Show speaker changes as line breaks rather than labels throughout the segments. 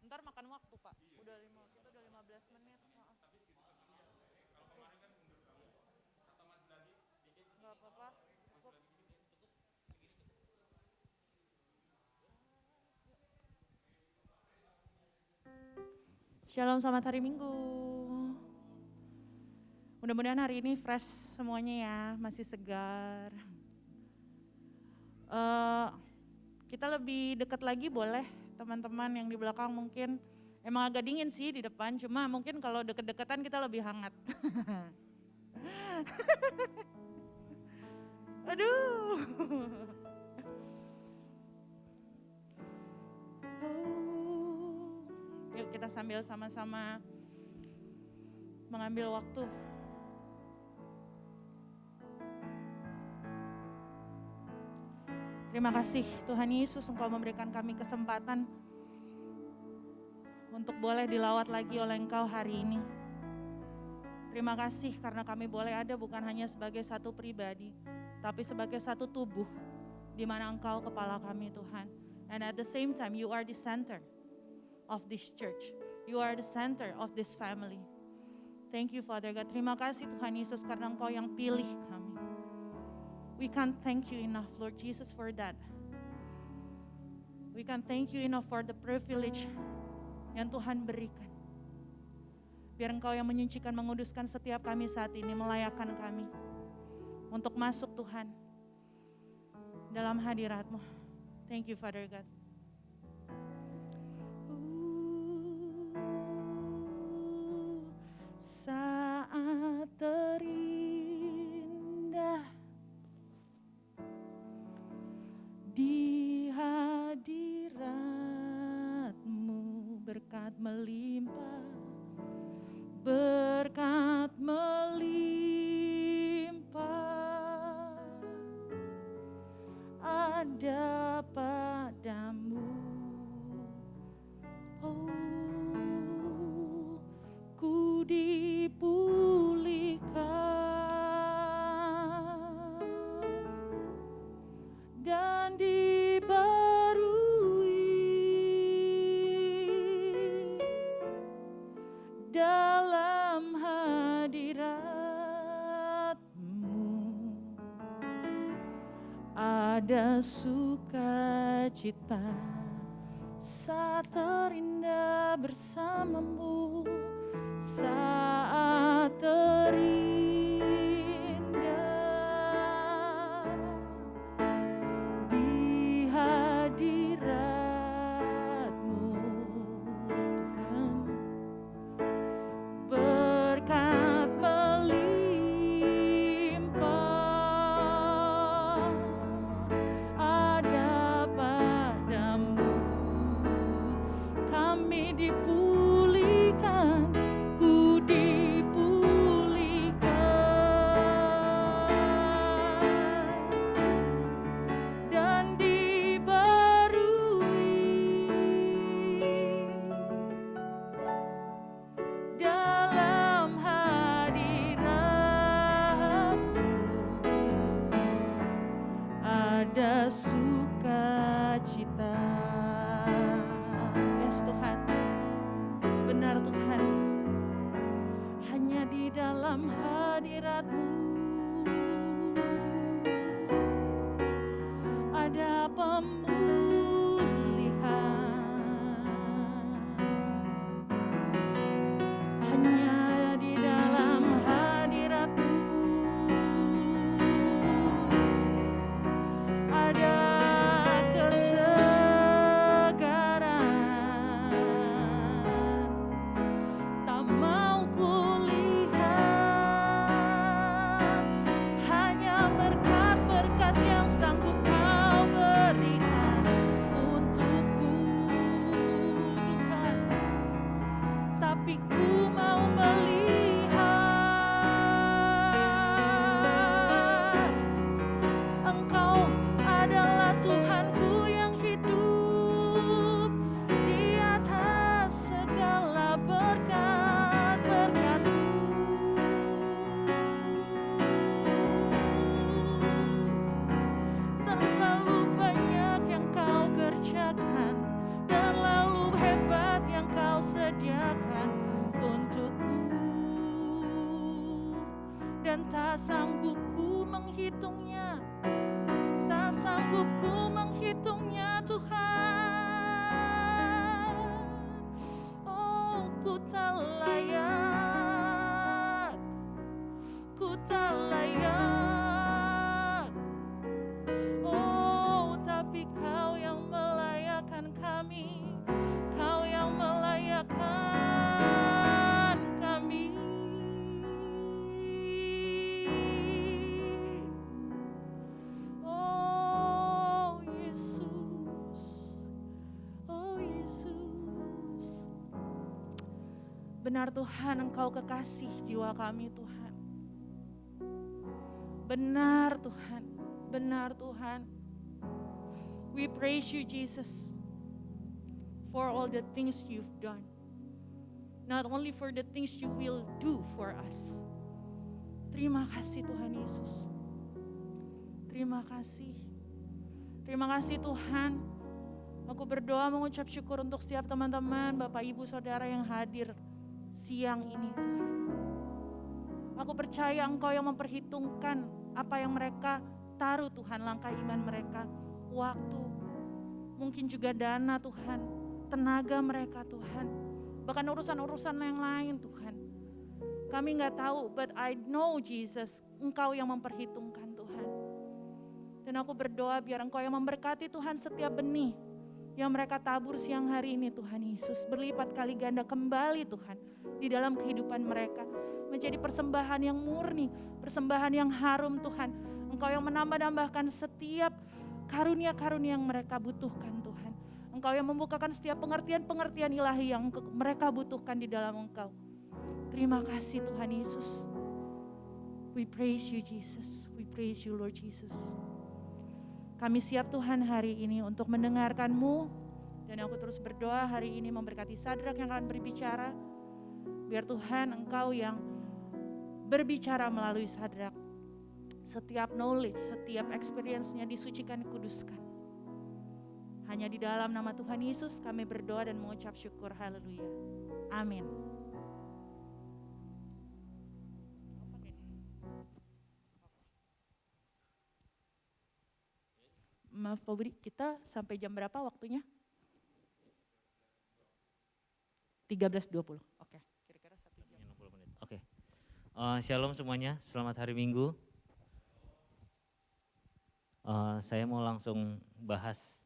Ntar makan waktu Pak, kita udah 15 menit. Gak apa-apa. Shalom, selamat hari Minggu. Mudah-mudahan hari ini fresh semuanya ya, masih segar. Kita lebih dekat lagi boleh, teman-teman yang di belakang mungkin emang agak dingin sih di depan, cuma mungkin kalau deket-deketan kita lebih hangat. Aduh. Yuk kita sambil sama-sama mengambil waktu. Terima kasih Tuhan Yesus, Engkau memberikan kami kesempatan untuk boleh dilawat lagi oleh Engkau hari ini. Terima kasih karena kami boleh ada bukan hanya sebagai satu pribadi, tapi sebagai satu tubuh di mana Engkau kepala kami Tuhan. And at the same time you are the center of this church. You are the center of this family. Thank you Father God. Terima kasih Tuhan Yesus karena Engkau yang pilih kami. We can't thank you enough Lord Jesus for that. We can't thank you enough for the privilege yang Tuhan berikan. Biar Engkau yang menyucikan, menguduskan setiap kami saat ini, melayakkan kami untuk masuk Tuhan dalam hadirat-Mu. Thank you Father God. Saat terindah di hadirat-Mu, berkat melimpah, berkat melimpah ada padamu. Oh, ku dipulihkan dan dibarui dalam hadirat-Mu. Ada sukacita saat terindah bersama-Mu, saat terindah di hadirat-Mu Tuhan, berkat melimpah ada padamu. Kami dipulihkan, ku dipulihkan dan dibarui dalam hadirat-Mu. Ada sukacita. Yes Tuhan, benar Tuhan, hanya di dalam hadirat-Mu ada pemulihan. Hanya di dalam hadirat-Mu ada kesegaran. Tak mau kulihat dan tak sanggup ku menghitungnya, tak sanggup ku menghitungnya Tuhan. Oh, ku tak layak, ku tak layak. Oh, tapi Kau yang melayakkan kami, Kau yang melayakkan kami. Oh Yesus, oh Yesus. Benar Tuhan, Engkau kekasih jiwa kami Tuhan. Benar Tuhan, benar Tuhan. We praise you Jesus for all the things you've done. Not only for the things you will do for us. Terima kasih Tuhan Yesus. Terima kasih. Terima kasih Tuhan. Aku berdoa mengucap syukur untuk setiap teman-teman, Bapak Ibu Saudara yang hadir siang ini Tuhan. Aku percaya Engkau yang memperhitungkan apa yang mereka taruh Tuhan, langkah iman mereka, waktu, mungkin juga dana Tuhan, tenaga mereka Tuhan, bahkan urusan-urusan yang lain Tuhan. Kami gak tahu, but I know Jesus, Engkau yang memperhitungkan Tuhan. Dan aku berdoa biar Engkau yang memberkati Tuhan setiap benih yang mereka tabur siang hari ini Tuhan Yesus, berlipat kali ganda kembali Tuhan di dalam kehidupan mereka. Menjadi persembahan yang murni, persembahan yang harum Tuhan. Engkau yang menambah-nambahkan setiap karunia-karunia yang mereka butuhkan Tuhan. Engkau yang membukakan setiap pengertian-pengertian ilahi yang mereka butuhkan di dalam Engkau. Terima kasih Tuhan Yesus. We praise you Jesus, we praise you Lord Jesus. Kami siap Tuhan hari ini untuk mendengarkan-Mu. Dan aku terus berdoa hari ini memberkati Sadrak yang akan berbicara. Biar Tuhan Engkau yang berbicara melalui Sadrak. Setiap knowledge, setiap experience-nya disucikan, kuduskan. Hanya di dalam nama Tuhan Yesus kami berdoa dan mengucap syukur. Haleluya. Amin. Maaf Pak Budi, kita sampai jam berapa waktunya? 13.20. Oke, kira-kira 1 jam.
60 menit. Oke. Shalom semuanya, selamat hari Minggu. Saya mau langsung bahas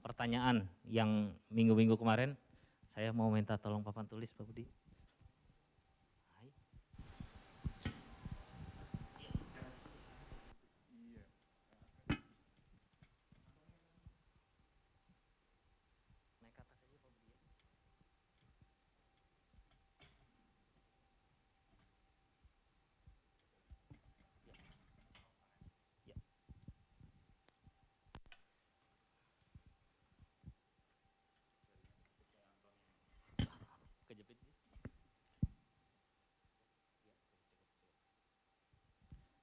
pertanyaan yang minggu-minggu kemarin. Saya mau minta tolong papan tulis Pak Budi. Kejepit.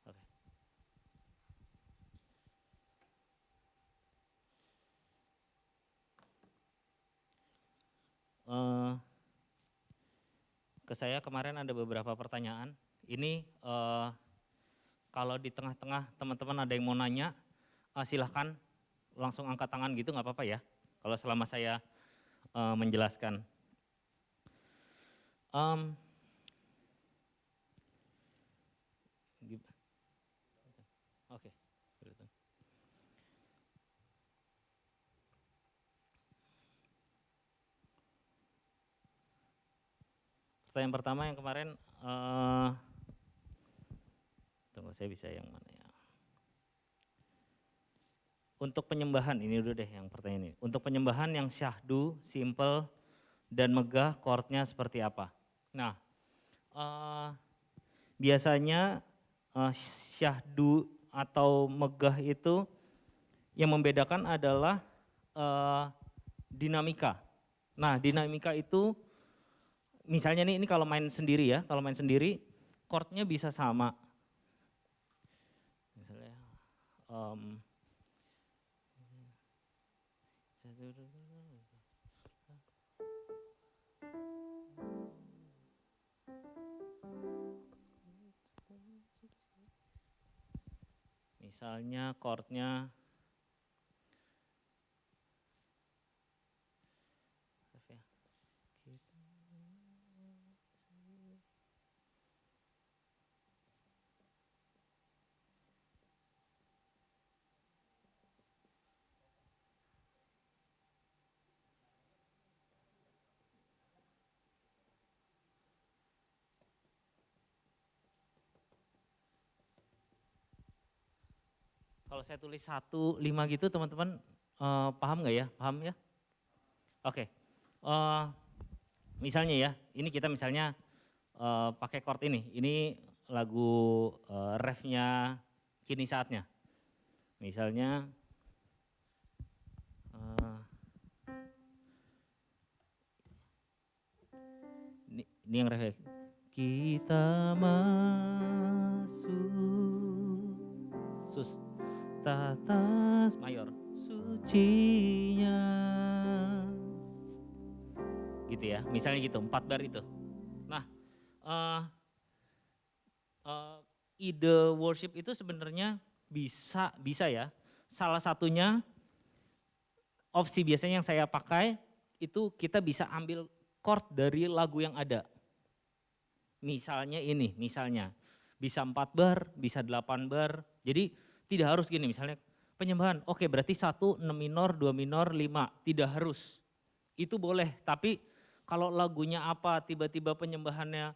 Oke. Ke saya kemarin ada beberapa pertanyaan. Ini kalau di tengah-tengah teman-teman ada yang mau nanya, silahkan langsung angkat tangan gitu, nggak apa-apa ya. Kalau selama saya menjelaskan. Oke. Pertanyaan pertama yang kemarin, tunggu saya bisa yang mana ya. Untuk penyembahan, ini dulu deh yang pertanyaan ini. Untuk penyembahan yang syahdu, simple, dan megah, chordnya seperti apa? Nah, biasanya syahdu atau megah itu yang membedakan adalah dinamika. Nah, dinamika itu misalnya nih, ini kalau main sendiri ya, kalau main sendiri chordnya bisa sama. Misalnya Misalnya chordnya ya. Kalau saya tulis 1, 5 gitu teman-teman paham nggak ya? Paham ya? Oke. Misalnya ya, ini kita misalnya pakai chord ini. Ini lagu refnya Kini Saatnya. Misalnya ini yang ref. Kita masuk sus tatas mayor sucinya gitu ya, misalnya gitu 4 bar itu. Nah ide worship itu sebenarnya bisa ya, salah satunya opsi biasanya yang saya pakai itu kita bisa ambil chord dari lagu yang ada. Misalnya ini, misalnya bisa 4 bar, bisa 8 bar. Jadi tidak harus gini, misalnya penyembahan, oke berarti 1, 6 minor, 2 minor, 5, tidak harus. Itu boleh, tapi kalau lagunya apa, tiba-tiba penyembahannya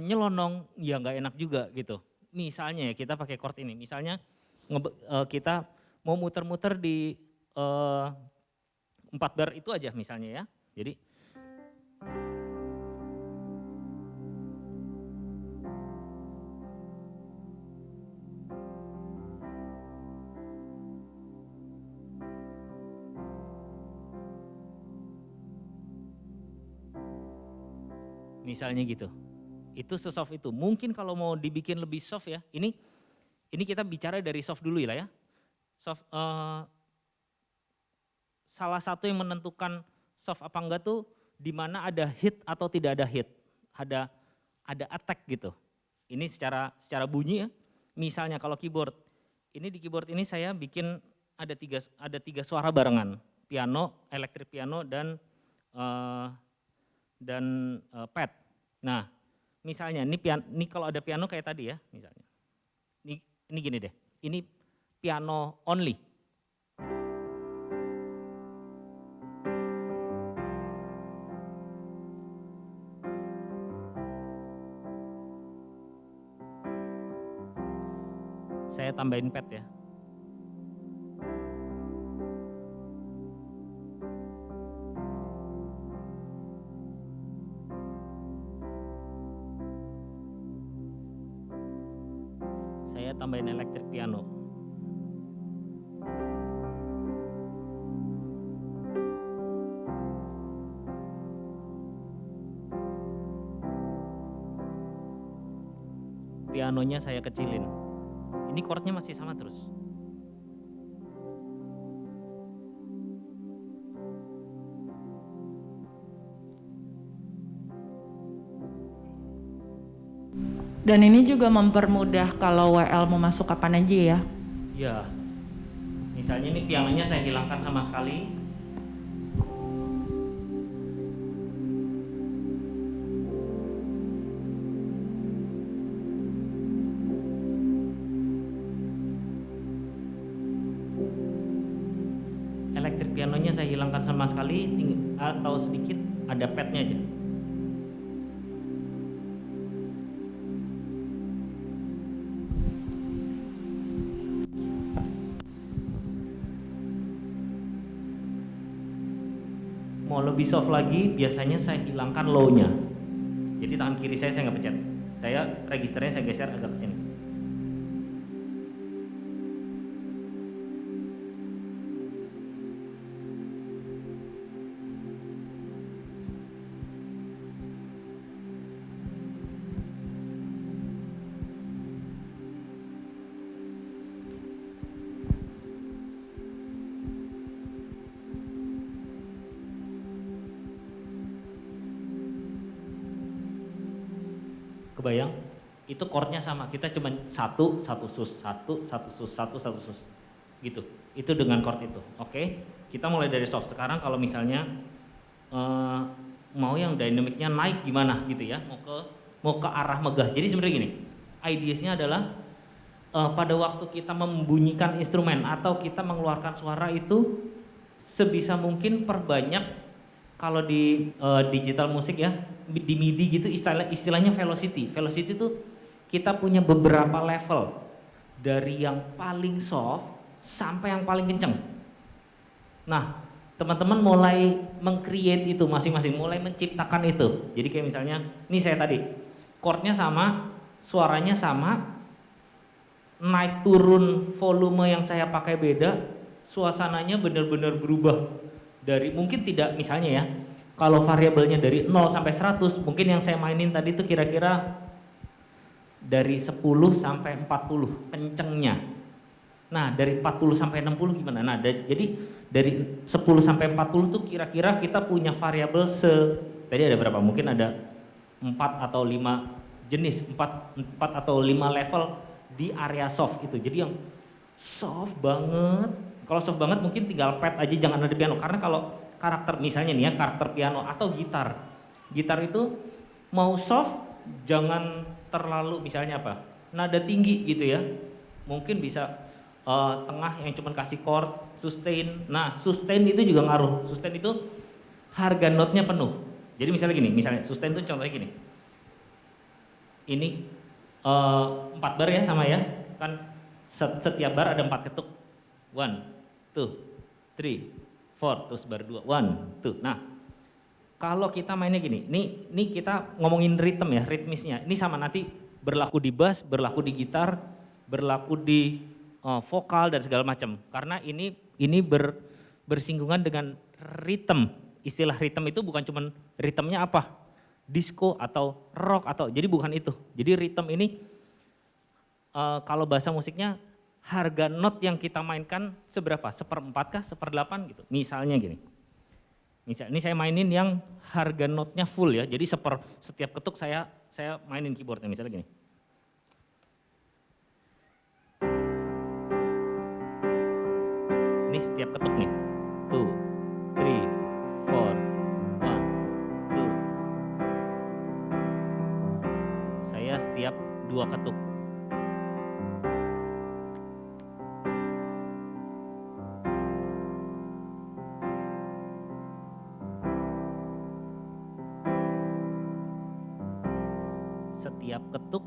nyelonong, ya nggak enak juga gitu. Misalnya ya kita pakai chord ini, misalnya kita mau muter-muter di 4 bar itu aja misalnya ya. Jadi misalnya gitu. Itu sesoft itu. Mungkin kalau mau dibikin lebih soft ya, ini kita bicara dari soft dulu ya. Soft, salah satu yang menentukan soft apa enggak tuh di mana ada hit atau tidak ada hit. Ada attack gitu. Ini secara bunyi ya. Misalnya kalau keyboard, ini di keyboard ini saya bikin ada tiga suara barengan. Piano, elektrik piano dan pad. Nah, misalnya ini kalau ada piano kayak tadi ya, misalnya. Ini gini deh. Ini piano only. Saya tambahin pad ya. Saya tambahin elektrik piano. Pianonya saya kecilin. Ini chordnya masih sama terus.
Dan ini juga mempermudah kalau WL mau masuk kapan aja ya?
Ya, misalnya ini pianonya saya hilangkan sama sekali. Elektrik pianonya saya hilangkan sama sekali, atau sedikit ada padnya aja. Mau lebih soft lagi, biasanya saya hilangkan low-nya. Jadi tangan kiri saya nggak pencet. Saya registernya saya geser agak ke sini. Kebayang? itu chordnya sama, kita cuma satu sus, satu sus, satu sus, gitu. Itu dengan chord itu, oke? Kita mulai dari soft. Sekarang kalau misalnya mau yang dynamicnya naik gimana gitu ya, mau ke arah megah. Jadi sebenarnya gini, ideasnya adalah pada waktu kita membunyikan instrumen atau kita mengeluarkan suara itu sebisa mungkin perbanyak. Kalau di digital musik ya, di MIDI gitu istilahnya velocity. Velocity itu kita punya beberapa level dari yang paling soft sampai yang paling kenceng. Nah, teman-teman mulai meng-create itu masing-masing, mulai menciptakan itu. Jadi kayak misalnya, nih saya tadi, chordnya sama, suaranya sama, naik turun volume yang saya pakai beda, suasananya benar-benar berubah. Dari mungkin tidak, misalnya ya, kalau variabelnya dari 0 sampai 100, mungkin yang saya mainin tadi itu kira-kira dari 10 sampai 40 kencengnya. Nah, dari 40 sampai 60 gimana? Nah, jadi dari 10 sampai 40 tuh kira-kira kita punya variabel tadi ada berapa? Mungkin ada 4 atau 5 jenis, 4 atau 5 level di area soft itu. Jadi yang soft banget, kalau soft banget mungkin tinggal pad aja, jangan ada piano. Karena kalau karakter misalnya nih ya, karakter piano atau gitar itu mau soft jangan terlalu misalnya apa, nada tinggi gitu ya, mungkin bisa tengah yang cuma kasih chord, sustain. Nah, sustain itu juga ngaruh. Sustain itu harga notnya penuh. Jadi misalnya gini, misalnya sustain itu contohnya gini. Ini 4 bar ya sama ya, kan setiap bar ada 4 ketuk. 1, 2, 3, 4, terus bar 2, 1, 2. Nah, kalau kita mainnya gini, ini kita ngomongin ritme ya, ritmisnya. Ini sama nanti berlaku di bass, berlaku di gitar, berlaku di vokal dan segala macam. Karena ini bersinggungan dengan ritme. Istilah ritme itu bukan cuma ritmenya apa, disco atau rock atau, jadi bukan itu. Jadi ritme ini kalau bahasa musiknya harga not yang kita mainkan seberapa? 1/4 kah? 1/8 gitu. Misalnya gini. Ini saya mainin yang harga notnya full ya. Jadi setiap ketuk saya mainin keyboardnya misalnya gini. Ini setiap ketuk nih. 2, 3, 4, 1, 2. Saya setiap 2 ketuk. Setiap ketuk,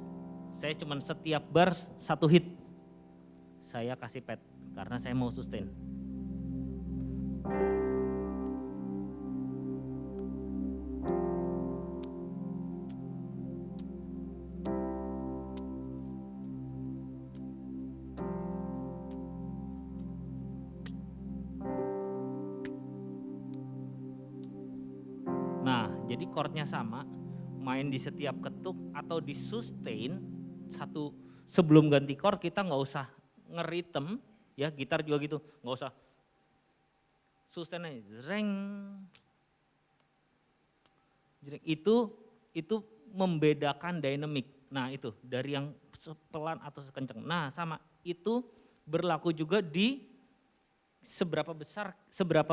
saya cuma setiap bar 1 hit. Saya kasih pad, karena saya mau sustain. Nah, jadi chordnya sama, main di setiap ketuk atau di sustain satu. Sebelum ganti chord kita nggak usah ngeritem ya, gitar juga gitu, nggak usah sustain aja, jreng. Itu membedakan dynamic. Nah itu dari yang pelan atau sekencang. Nah sama itu berlaku juga di seberapa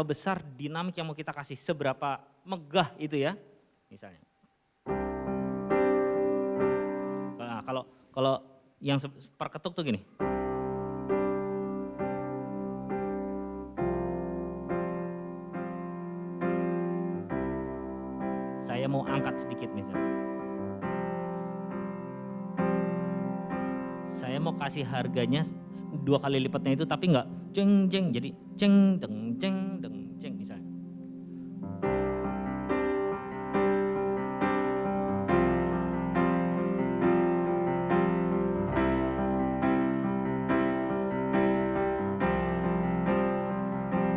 besar dinamik yang mau kita kasih, seberapa megah itu ya, misalnya. Nah, kalau yang per ketuk tuh gini. Saya mau angkat sedikit misalnya. Saya mau kasih harganya 2 kali lipatnya itu, tapi enggak ceng ceng, jadi ceng deng ceng deng ceng misalnya.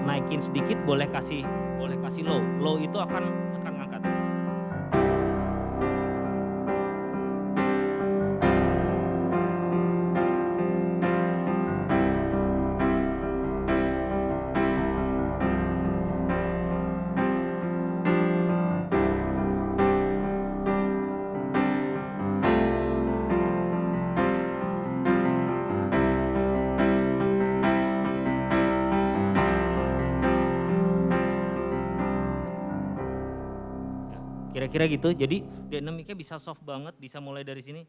Naikin sedikit, boleh kasih low. Low itu akan ngangkat. Kira-kira gitu, jadi dynamicnya bisa soft banget, bisa mulai dari sini.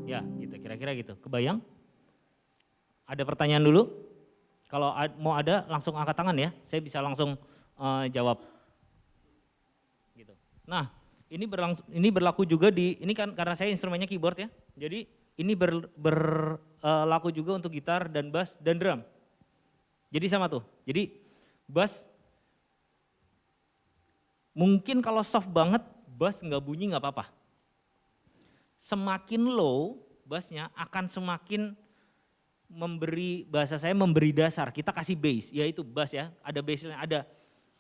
Ya gitu, kira-kira gitu, kebayang? Ada pertanyaan dulu? Kalau mau ada langsung angkat tangan ya, saya bisa langsung jawab. Gitu. Nah, ini berlaku juga ini kan karena saya instrumennya keyboard ya. Jadi ini berlaku juga untuk gitar dan bass dan drum. Jadi sama tuh. Jadi bass mungkin kalau soft banget bass nggak bunyi nggak apa-apa. Semakin low bassnya akan semakin memberi dasar. Kita kasih bass, yaitu bass ya. Ada bassnya,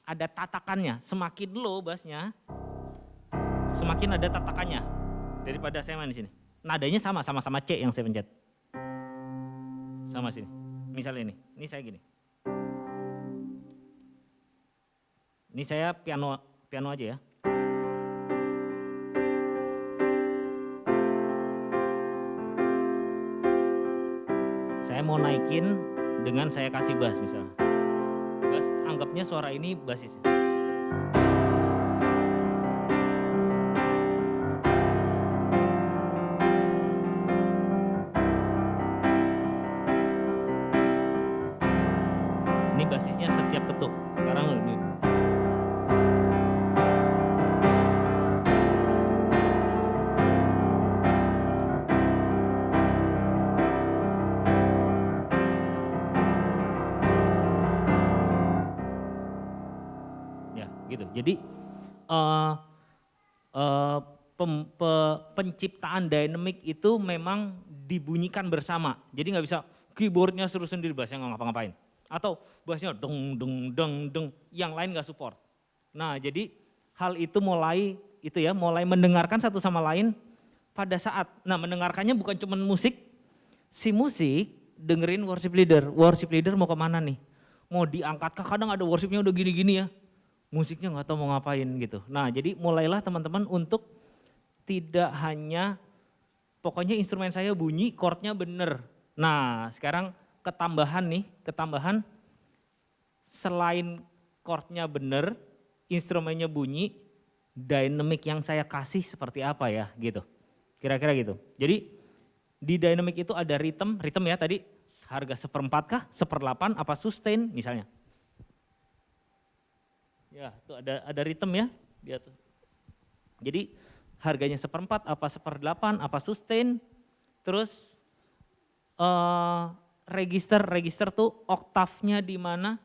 ada tatakannya. Semakin low bassnya, semakin ada tatakannya daripada saya main di sini. Nadanya sama-sama C yang saya pencet. Sama sini. Misalnya ini saya gini. Ini saya piano aja ya. Saya mau naikin dengan saya kasih bass misalnya. Bass, anggapnya suara ini basis. Ini basisnya setiap ketuk. Sekarang ini. Ya, gitu. Jadi penciptaan dynamic itu memang dibunyikan bersama. Jadi nggak bisa keyboardnya suruh sendiri, bassnya nggak ngapa-ngapain. Atau bassnya deng deng deng deng, yang lain nggak support. Nah jadi hal itu mulai mendengarkan satu sama lain pada saat, mendengarkannya bukan cuma musik, si musik dengerin worship leader mau kemana nih, mau diangkat, kadang ada worshipnya udah gini-gini ya, musiknya nggak tahu mau ngapain gitu. Nah jadi mulailah teman-teman untuk tidak hanya pokoknya instrumen saya bunyi, chordnya bener. Nah sekarang ketambahan selain chordnya bener, instrumennya bunyi, dynamic yang saya kasih seperti apa ya gitu. Kira-kira gitu. Jadi di dynamic itu ada rhythm ya tadi harga 1/4 kah, 1/8 apa sustain misalnya. Ya, tuh ada rhythm ya dia tuh. Jadi harganya 1/4 apa 1/8 apa sustain, terus register tuh oktavnya di mana.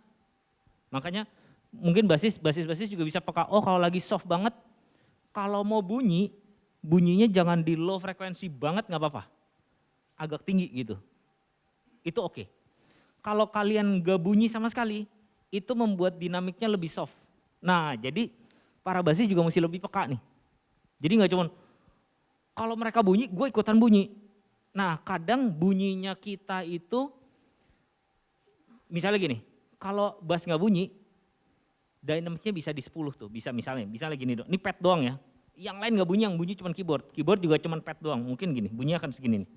Makanya mungkin basis juga bisa peka, oh kalau lagi soft banget, kalau mau bunyinya jangan di low frekuensi banget nggak apa-apa. Agak tinggi gitu. Itu oke. Kalau kalian nggak bunyi sama sekali, itu membuat dinamiknya lebih soft. Nah jadi para basis juga mesti lebih peka nih. Jadi nggak cuman kalau mereka bunyi, gue ikutan bunyi. Nah kadang bunyinya kita itu, misalnya gini, kalau bass nggak bunyi, dynamicnya bisa di 10 tuh, bisa misalnya gini dong, ini pad doang ya. Yang lain nggak bunyi, yang bunyi cuma keyboard juga cuma pad doang, mungkin gini, bunyinya akan segini nih.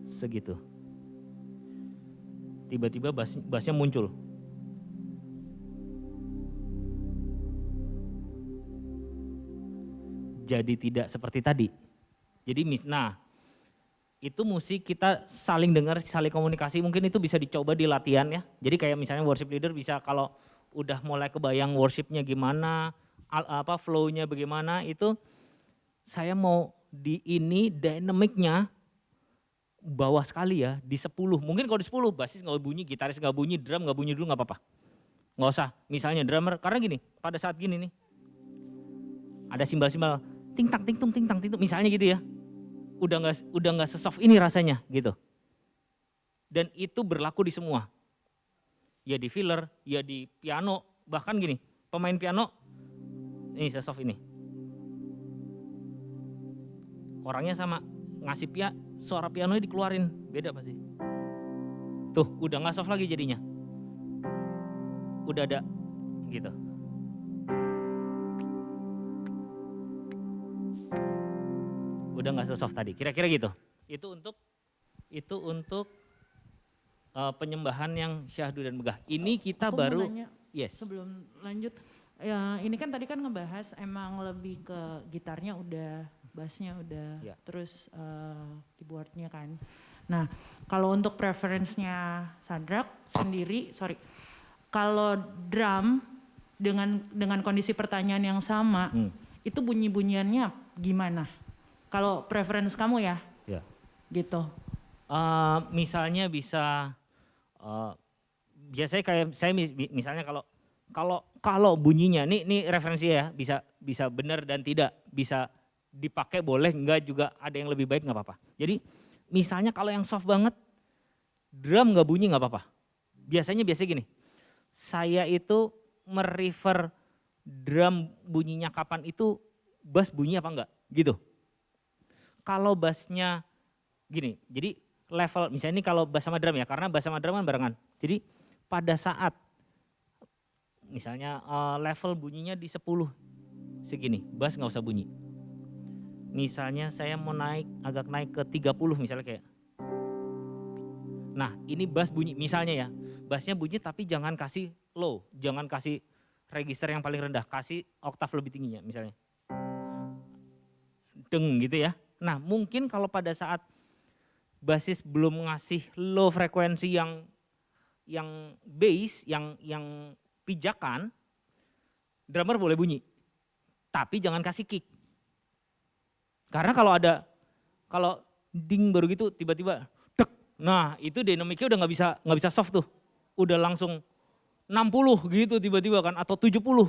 Segitu. Tiba-tiba bassnya muncul. Jadi tidak seperti tadi. Jadi itu musik kita saling dengar, saling komunikasi, mungkin itu bisa dicoba di latihan ya. Jadi kayak misalnya worship leader bisa kalau udah mulai kebayang worshipnya gimana, flow-nya bagaimana, itu saya mau di ini dynamicnya bawah sekali ya, di 10. Mungkin kalau di 10 basis nggak bunyi, gitaris nggak bunyi, drum nggak bunyi dulu nggak apa-apa. Nggak usah, misalnya drummer, karena gini, pada saat gini nih, ada simbal-simbal, ting tang ting tung, misalnya gitu ya. Udah nggak sesoft ini rasanya gitu. Dan itu berlaku di semua. Ya di filler, ya di piano, bahkan gini, pemain piano, ini sesoft ini. Orangnya sama, ngasih suara pianonya dikeluarin, beda pasti. Tuh, udah nggak soft lagi jadinya. udah ada gitu. Udah nggak sesoft tadi, kira-kira gitu. Itu untuk penyembahan yang syahdu dan megah. Ini kita
Aku
baru,
mau nanya,
yes.
sebelum lanjut, ya ini kan tadi kan ngebahas emang lebih ke gitarnya udah, bassnya udah,
Ya.
terus keyboardnya kan. Nah kalau untuk preference-nya Sadrak sendiri, kalau drum dengan kondisi pertanyaan yang sama, itu bunyi-bunyiannya gimana? Kalau preference kamu ya, gitu.
Misalnya bisa, biasanya kayak saya misalnya kalau bunyinya, ini referensi ya, bisa benar dan tidak, bisa dipakai boleh, enggak juga ada yang lebih baik nggak apa-apa. Jadi misalnya kalau yang soft banget, drum nggak bunyi nggak apa-apa. Biasanya gini, saya itu merefer drum bunyinya kapan itu bass bunyi apa enggak gitu. Kalau bassnya gini, jadi level misalnya ini kalau bass sama drum ya, karena bass sama drum kan barengan. Jadi pada saat misalnya level bunyinya di 10 segini, bass nggak usah bunyi. Misalnya saya mau agak naik ke 30 misalnya kayak. Nah ini bass bunyi misalnya ya, bassnya bunyi tapi jangan kasih low, jangan kasih register yang paling rendah, kasih oktav lebih tingginya misalnya. Deng gitu ya. Nah mungkin kalau pada saat basis belum ngasih low frekuensi yang bass, yang pijakan, drummer boleh bunyi. Tapi jangan kasih kick. Karena kalau ding baru gitu tiba-tiba dek. Nah, itu dynamicnya udah nggak bisa soft tuh. Udah langsung 60 gitu tiba-tiba kan atau 70.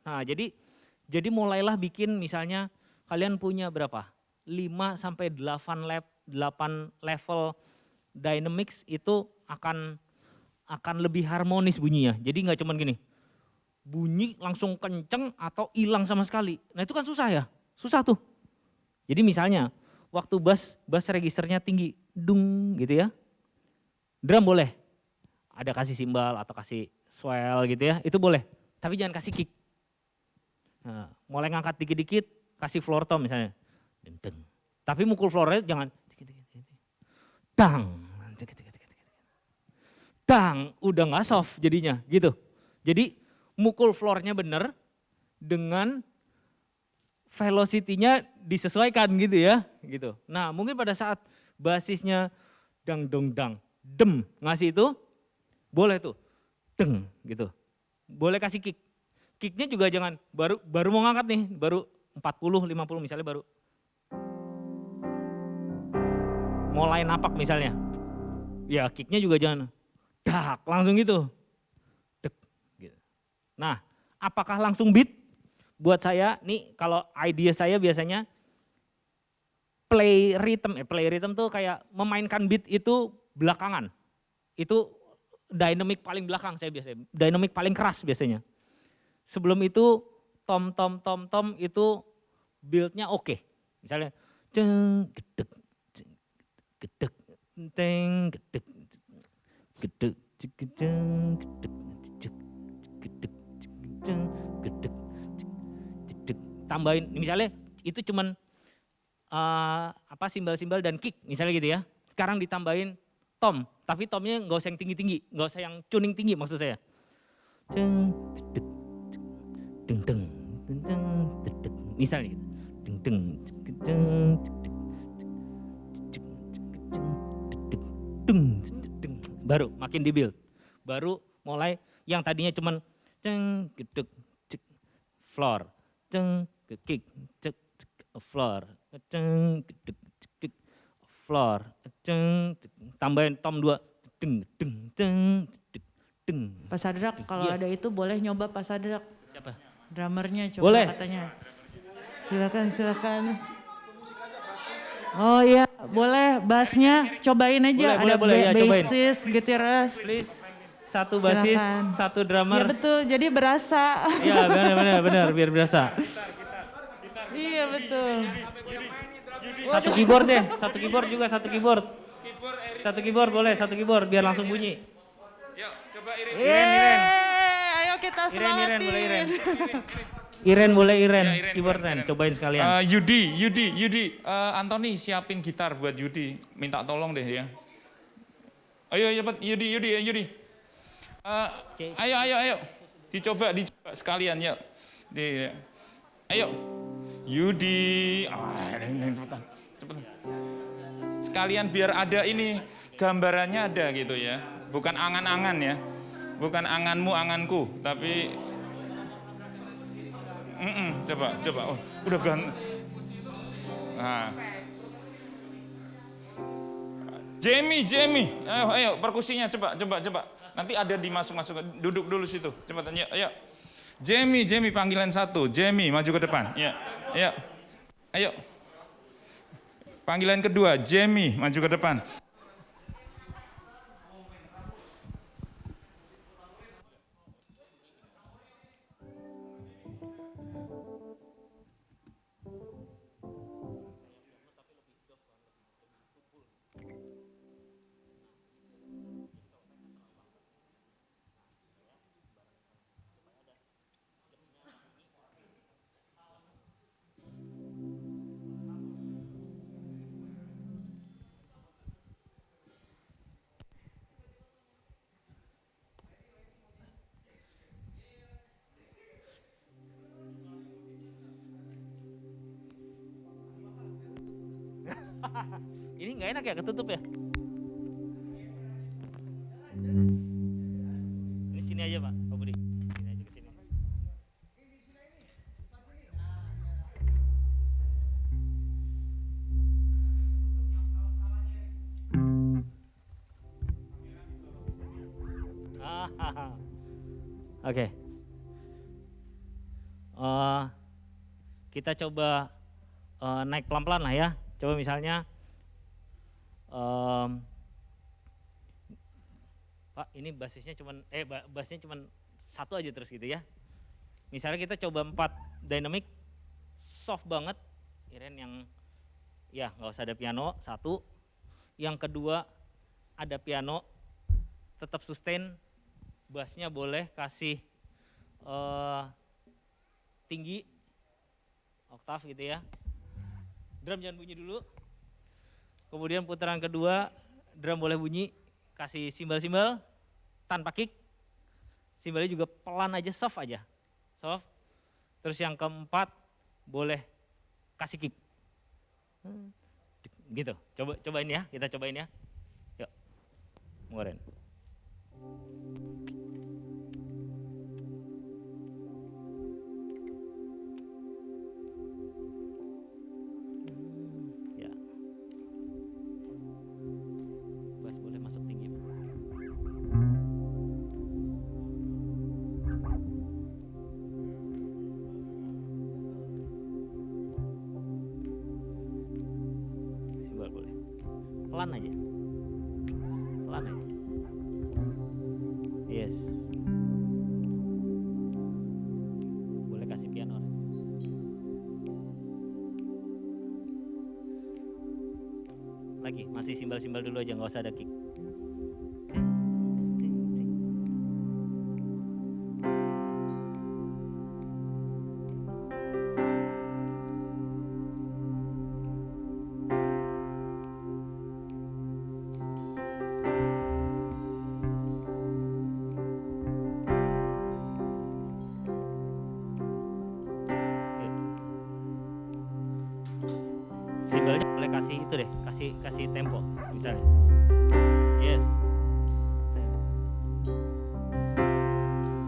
Nah, jadi mulailah bikin misalnya kalian punya berapa? 5 sampai 8 level dynamics itu akan lebih harmonis bunyinya. Jadi nggak cuman gini, bunyi langsung kenceng atau hilang sama sekali. Nah itu kan susah ya, susah tuh. Jadi misalnya waktu bass registernya tinggi, dung gitu ya. Drum boleh, ada kasih simbal atau kasih swell gitu ya, itu boleh. Tapi jangan kasih kick. Nah, mulai ngangkat dikit-dikit, kasih floor tom misalnya. Deng. Tapi mukul floornya jangan dang, dang, udah nggak soft jadinya gitu. Jadi mukul floornya bener dengan velocity-nya disesuaikan gitu ya, gitu. Nah mungkin pada saat basisnya dang dong dang, dem ngasih itu boleh tuh, deng gitu. Boleh kasih kick. Kicknya juga jangan baru mau ngangkat nih, baru 40, 50 misalnya baru. Mulai napak misalnya, ya kicknya juga jangan dak langsung gitu, dek, gitu. Nah, apakah langsung beat? Buat saya, nih kalau idea saya biasanya play rhythm tuh kayak memainkan beat itu belakangan, itu dynamic paling belakang saya biasanya, dynamic paling keras biasanya. Sebelum itu tom itu build-nya oke. Misalnya ceng gedek gedek teng gedek gedek gedek gedek gedek gedek tambahin misalnya itu cuman simbal-simbal dan kick misalnya gitu ya. Sekarang ditambahin tom, tapi tomnya nggak usah yang tinggi-tinggi, nggak usah yang tuning tinggi maksud saya. Ceng gedek deng deng deng deng misalnya gitu. Deng deng deng baru makin di build, baru mulai yang tadinya cuman ceng gedek cek floor ceng kick cek floor ceng gedek cek floor ceng tambahin tom 2 deng deng ceng deng.
Pak Sadrak kalau ada itu boleh nyoba Pak Sadrak.
Siapa?
Drummernya coba
boleh.
Katanya. Silakan. Oh iya, boleh bassnya cobain aja.
Boleh, ya,
bassist, gitaris.
Please, satu basis, satu drummer.
Ya betul, jadi berasa.
Iya benar, biar berasa.
Iya betul.
Satu keyboard deh, satu keyboard. Satu keyboard boleh, satu keyboard biar langsung bunyi.
Yuk, coba Iren.
Iren. kita
Iren,
semangatin.
boleh Iren. Iren boleh Iren,
Ya, Iren,
keyboard
Iren.
cobain sekalian.
Yudi, Anthony siapin gitar buat Yudi, minta tolong deh ya. Ayo cepet, Yudi. Ayo, dicoba sekalian yuk. Ayo, Yudi, cepetan. Sekalian biar ada ini gambarannya ada gitu ya, bukan angan-angan ya, bukan anganmu anganku, tapi coba, oh udah ganteng. Nah. Jamie, ayo perkusinya coba. Nanti ada di masuk, duduk dulu situ, cepetan ya, ayo. Jamie, panggilan 1, Jamie maju ke depan, ya, ayo. Panggilan kedua, Jamie maju ke depan.
Ini nggak enak ya, ketutup ya? Ini sini aja Pak, Pak Budi. Sini aja ke sini. Oke. Kita coba naik pelan-pelan lah ya. Coba misalnya, Pak ini bassnya cuman satu aja terus gitu ya. Misalnya kita coba 4 dynamic, soft banget, Iren yang ya nggak usah ada piano, 1. Yang kedua ada piano, tetap sustain, bassnya boleh kasih tinggi, oktav gitu ya. Drum jangan bunyi dulu. Kemudian putaran kedua, drum boleh bunyi, kasih simbal-simbal tanpa kick. Simbalnya juga pelan aja, soft aja. Soft. Terus yang keempat, boleh kasih kick. Gitu, cobain ya, kita cobain ya. Yuk, Moren. Pelan aja. Yes. Boleh kasih piano. Lagi, masih simbal-simbal dulu aja, nggak usah ada kick. Simbalnya boleh kasih itu deh, kasih tempo misalnya. Yes.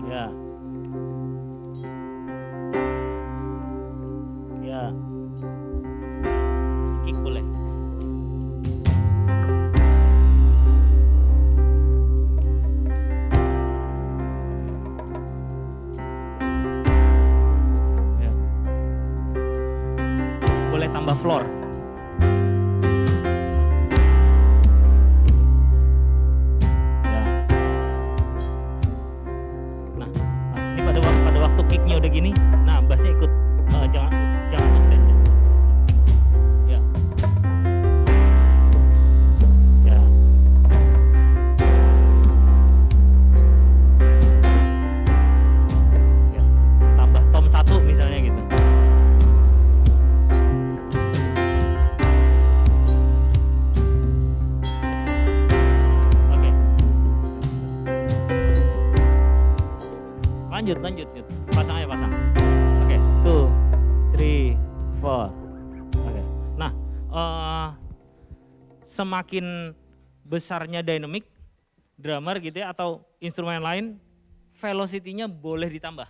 Ya. Ya. Kasih kick boleh. Ya. Boleh tambah floor. Kicknya udah gini, nah bassnya ikut, jangan sustain. Ya. Ya. Full. Oke. Nah, semakin besarnya dynamic drummer gitu ya atau instrumen lain, velocity-nya boleh ditambah.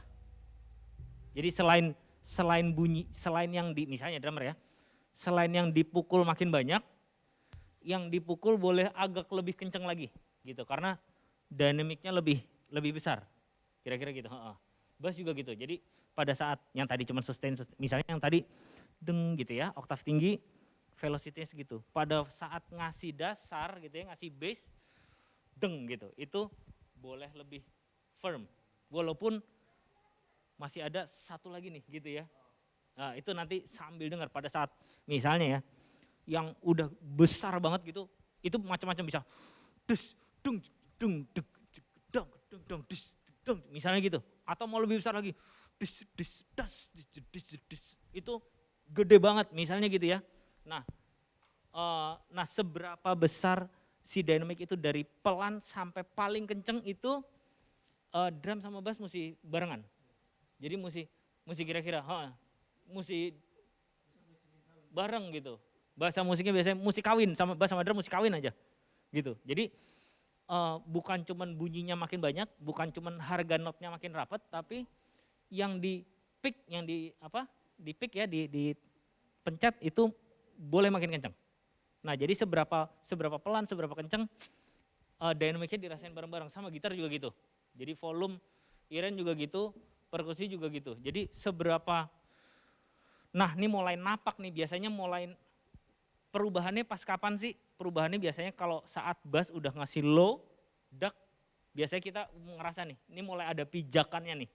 Jadi selain bunyi, selain yang misalnya drummer ya, selain yang dipukul makin banyak, yang dipukul boleh agak lebih kenceng lagi gitu karena dynamicnya lebih besar. Kira-kira gitu. Bass juga gitu. Jadi pada saat yang tadi cuma sustain, misalnya yang tadi deng gitu ya, oktav tinggi, velocity-nya segitu. Pada saat ngasih dasar gitu ya, ngasih bass, deng gitu. Itu boleh lebih firm. Walaupun masih ada satu lagi nih gitu ya. Nah, itu nanti sambil dengar pada saat misalnya ya, yang udah besar banget gitu, itu macam-macam bisa dus, dung, dung, deg, dong, dung, dong, dus, dung, misalnya gitu. Atau mau lebih besar lagi, dus, dus, das, dus, itu gede banget misalnya gitu ya. Nah, seberapa besar si dynamic itu dari pelan sampai paling kenceng itu drum sama bass mesti barengan. Jadi mesti kira-kira, mesti bareng gitu. Bahasa musiknya biasanya musik kawin, sama bass sama drum musik kawin aja gitu. Jadi bukan cuman bunyinya makin banyak, bukan cuman harga notnya makin rapat, tapi yang di pick, di pick ya, di pencet itu boleh makin kencang. Nah jadi seberapa pelan, seberapa kencang, dynamicnya dirasain bareng-bareng, sama gitar juga gitu. Jadi volume, iren juga gitu, perkusi juga gitu. Jadi seberapa, nah ini mulai napak nih, biasanya mulai perubahannya pas kapan sih? Perubahannya biasanya kalau saat bass udah ngasih low, duck, biasanya kita ngerasa nih, ini mulai ada pijakannya nih.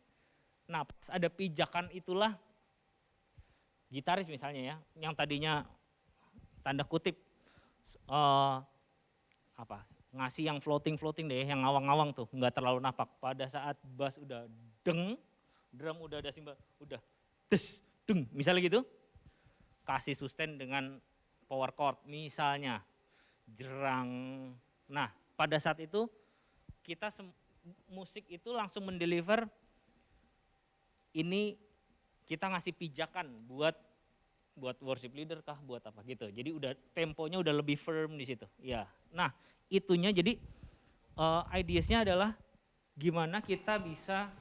Nah pas ada pijakan itulah, gitaris misalnya ya, yang tadinya tanda kutip ngasih yang floating deh, yang ngawang-ngawang tuh, nggak terlalu napak. Pada saat bass udah deng, drum udah ada simbal, udah des, deng, misalnya gitu, kasih sustain dengan power chord misalnya, jerang. Nah pada saat itu kita musik itu langsung mendeliver, ini kita ngasih pijakan buat worship leader kah, buat apa gitu. Jadi udah temponya udah lebih firm di situ. Ya. Nah, itunya jadi ideasnya adalah gimana kita bisa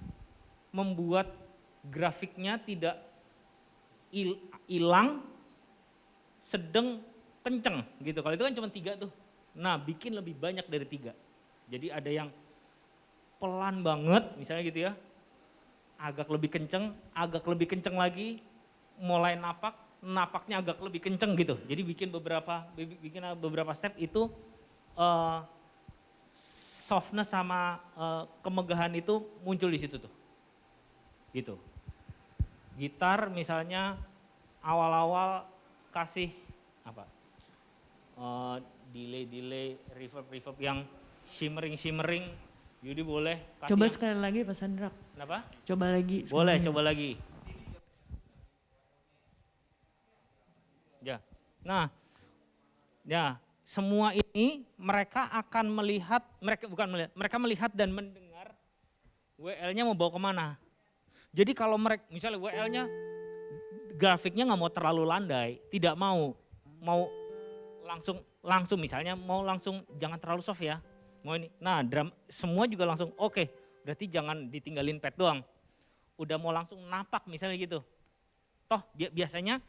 membuat grafiknya tidak hilang, sedang, kenceng gitu. Kalau itu kan cuma 3 tuh. Nah, bikin lebih banyak dari 3. Jadi ada yang pelan banget misalnya gitu ya. Agak lebih kenceng lagi, mulai napaknya agak lebih kenceng gitu. Jadi bikin beberapa step itu softness sama kemegahan itu muncul di situ tuh. Gitu. Gitar misalnya awal-awal kasih delay, reverb yang shimmering, Yudi boleh kasih.
Coba sekali lagi Pak Sandra.
Kenapa?
Coba lagi.
Boleh, coba lagi. Ya. Nah, ya, semua ini mereka akan melihat, mereka melihat dan mendengar WL-nya mau bawa kemana. Jadi kalau mereka, misalnya WL-nya grafiknya nggak mau terlalu landai, tidak mau langsung misalnya mau langsung jangan terlalu soft ya, mau ini. Nah drum semua juga langsung oke, berarti jangan ditinggalin pad doang. Udah mau langsung napak misalnya gitu. Toh biasanya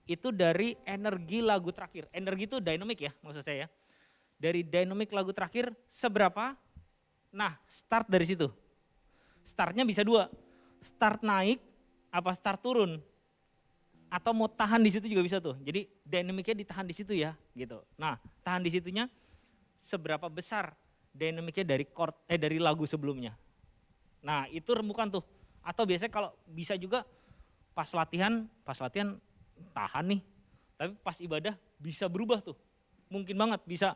itu dari energi lagu terakhir. Energi itu dynamic ya maksud saya ya. Dari dynamic lagu terakhir seberapa, nah start dari situ. Startnya bisa 2, start naik apa start turun. Atau mau tahan di situ juga bisa tuh. Jadi dynamicnya ditahan di situ ya gitu. Nah tahan di situnya seberapa besar dynamicnya dari chord, dari lagu sebelumnya. Nah itu rembukan tuh. Atau biasanya kalau bisa juga pas latihan tahan nih, tapi pas ibadah bisa berubah tuh, mungkin banget bisa.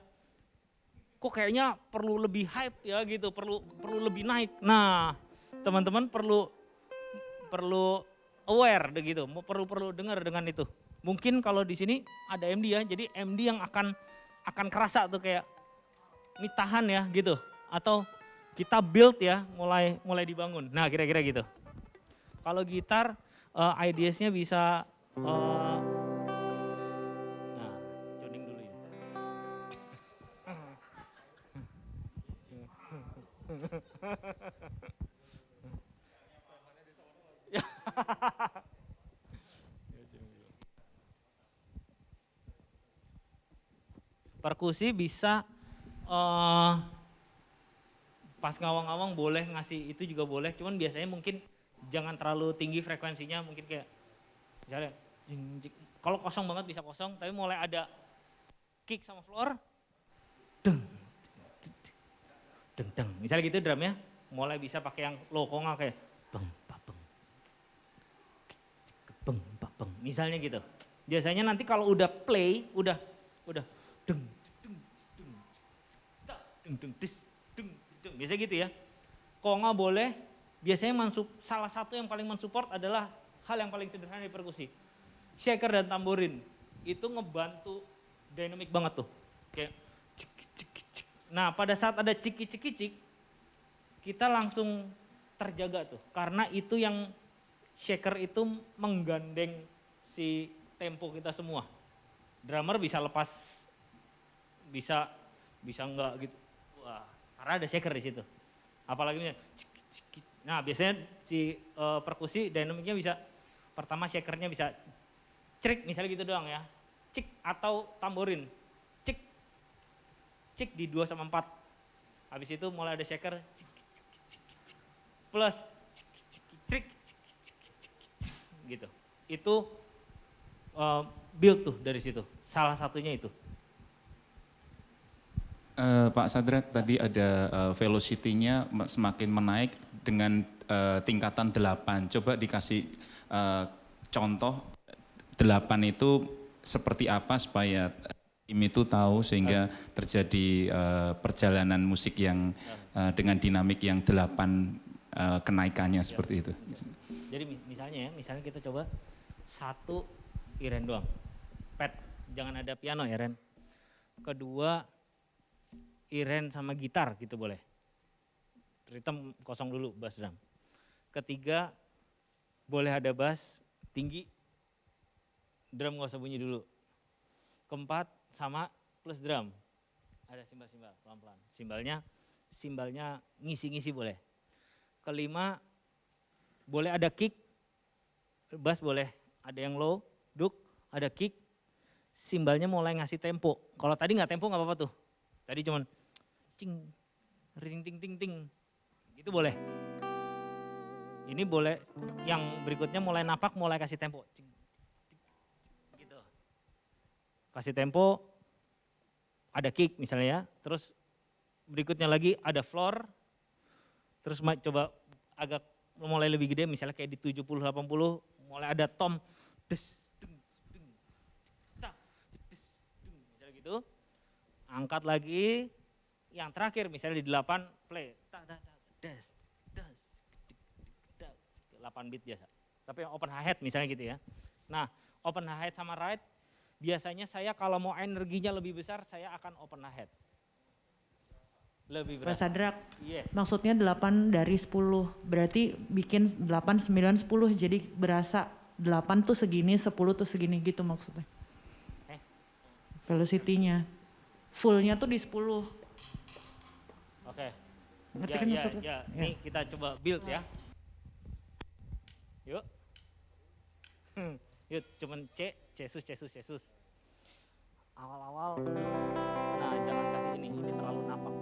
Kok kayaknya perlu lebih hype ya gitu, perlu lebih naik. Nah teman-teman perlu aware deh gitu, perlu dengar dengan itu. Mungkin kalau di sini ada MD ya, jadi MD yang akan kerasa tuh kayak ini tahan ya gitu, atau kita build ya, mulai dibangun. Nah kira-kira gitu. Kalau gitar ideasnya bisa Nah, tuning dulu ini. Perkusi bisa pas ngawang-ngawang boleh ngasih itu juga boleh, cuman biasanya mungkin jangan terlalu tinggi frekuensinya, mungkin kayak misalnya kalau kosong banget bisa kosong, tapi mulai ada kick sama floor, deng, deng, deng. Misalnya gitu drumnya, mulai bisa pakai yang low konga kayak beng, beng, beng, beng. Misalnya gitu. Biasanya nanti kalau udah play, udah deng, deng, deng, deng, deng, dis, deng, deng. Biasanya gitu ya. Konga boleh. Biasanya salah satu yang paling mensupport adalah hal yang paling sederhana di perkusi. Shaker dan tamborin itu ngebantu dynamic banget tuh. Kayak cik, cik, cik. Nah pada saat ada ciki-ciki-cik, kita langsung terjaga tuh. Karena itu yang shaker itu menggandeng si tempo kita semua. Drummer bisa lepas, bisa enggak gitu. Wah, karena ada shaker di situ. Apalagi ciki, ciki. Nah biasanya si perkusi dynamicnya bisa, pertama shakernya bisa crik misalnya gitu doang ya. Cik atau tamborin. Cik. Cik di 2 sama 4. Habis itu mulai ada shaker. Cik, cik, cik, cik, plus cik, cik, cik, cik, cik, cik, gitu. Itu build tuh dari situ. Salah satunya itu.
Pak Sadrak tadi ada velocity-nya semakin menaik dengan tingkatan 8. Coba dikasih contoh 8 itu seperti apa supaya tim itu tahu sehingga terjadi perjalanan musik yang dengan dinamik yang 8 kenaikannya seperti itu.
Jadi misalnya kita coba 1 Iren doang. Pet, jangan ada piano ya Ren. Kedua Iren sama gitar gitu boleh. Rhythm kosong dulu bass drum. Ketiga boleh ada bass tinggi, drum gak usah bunyi dulu. Keempat sama plus drum. Ada simbal-simbal pelan-pelan. Simbalnya ngisi-ngisi boleh. Kelima boleh ada kick, bass boleh ada yang low, duk, ada kick, simbalnya mulai ngasih tempo. Kalau tadi nggak tempo nggak apa-apa tuh. Tadi cuman cing, ring ting ting ting, gitu boleh. Ini boleh, yang berikutnya mulai napak, mulai kasih tempo. Cing, gitu. Kasih tempo, ada kick misalnya ya. Terus berikutnya lagi ada floor. Terus coba agak mulai lebih gede, misalnya kayak di 70-80, mulai ada tom. Des, deng, deng, ta, des, deng, misalnya gitu. Angkat lagi, yang terakhir misalnya di 8 play, des, 8 beat biasa. Tapi yang open hi-hat misalnya gitu ya. Nah open hi-hat sama ride, biasanya saya kalau mau energinya lebih besar, saya akan open hi-hat. Lebih
Pak
berat.
Sadrak,
Yes.
maksudnya 8 dari 10, berarti bikin 8, 9, 10, jadi berasa 8 tuh segini, 10 tuh segini gitu maksudnya. Velocity-nya. Full-nya tuh di 10.
Oke.
Ngerti
Ya,
kan
ya,
maksudnya?
ya. Ini kita coba build ya. Yuk. Yuk, cuman cesus. Awal-awal, nah jangan kasih ini terlalu napak.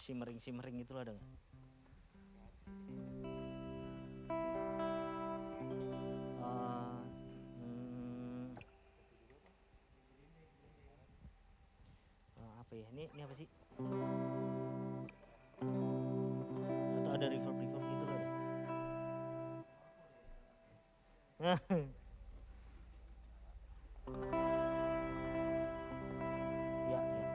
Shimmering itu ada nggak? Apa ya? Ini apa sih? Atau ada reverb gitu loh? Ya boleh.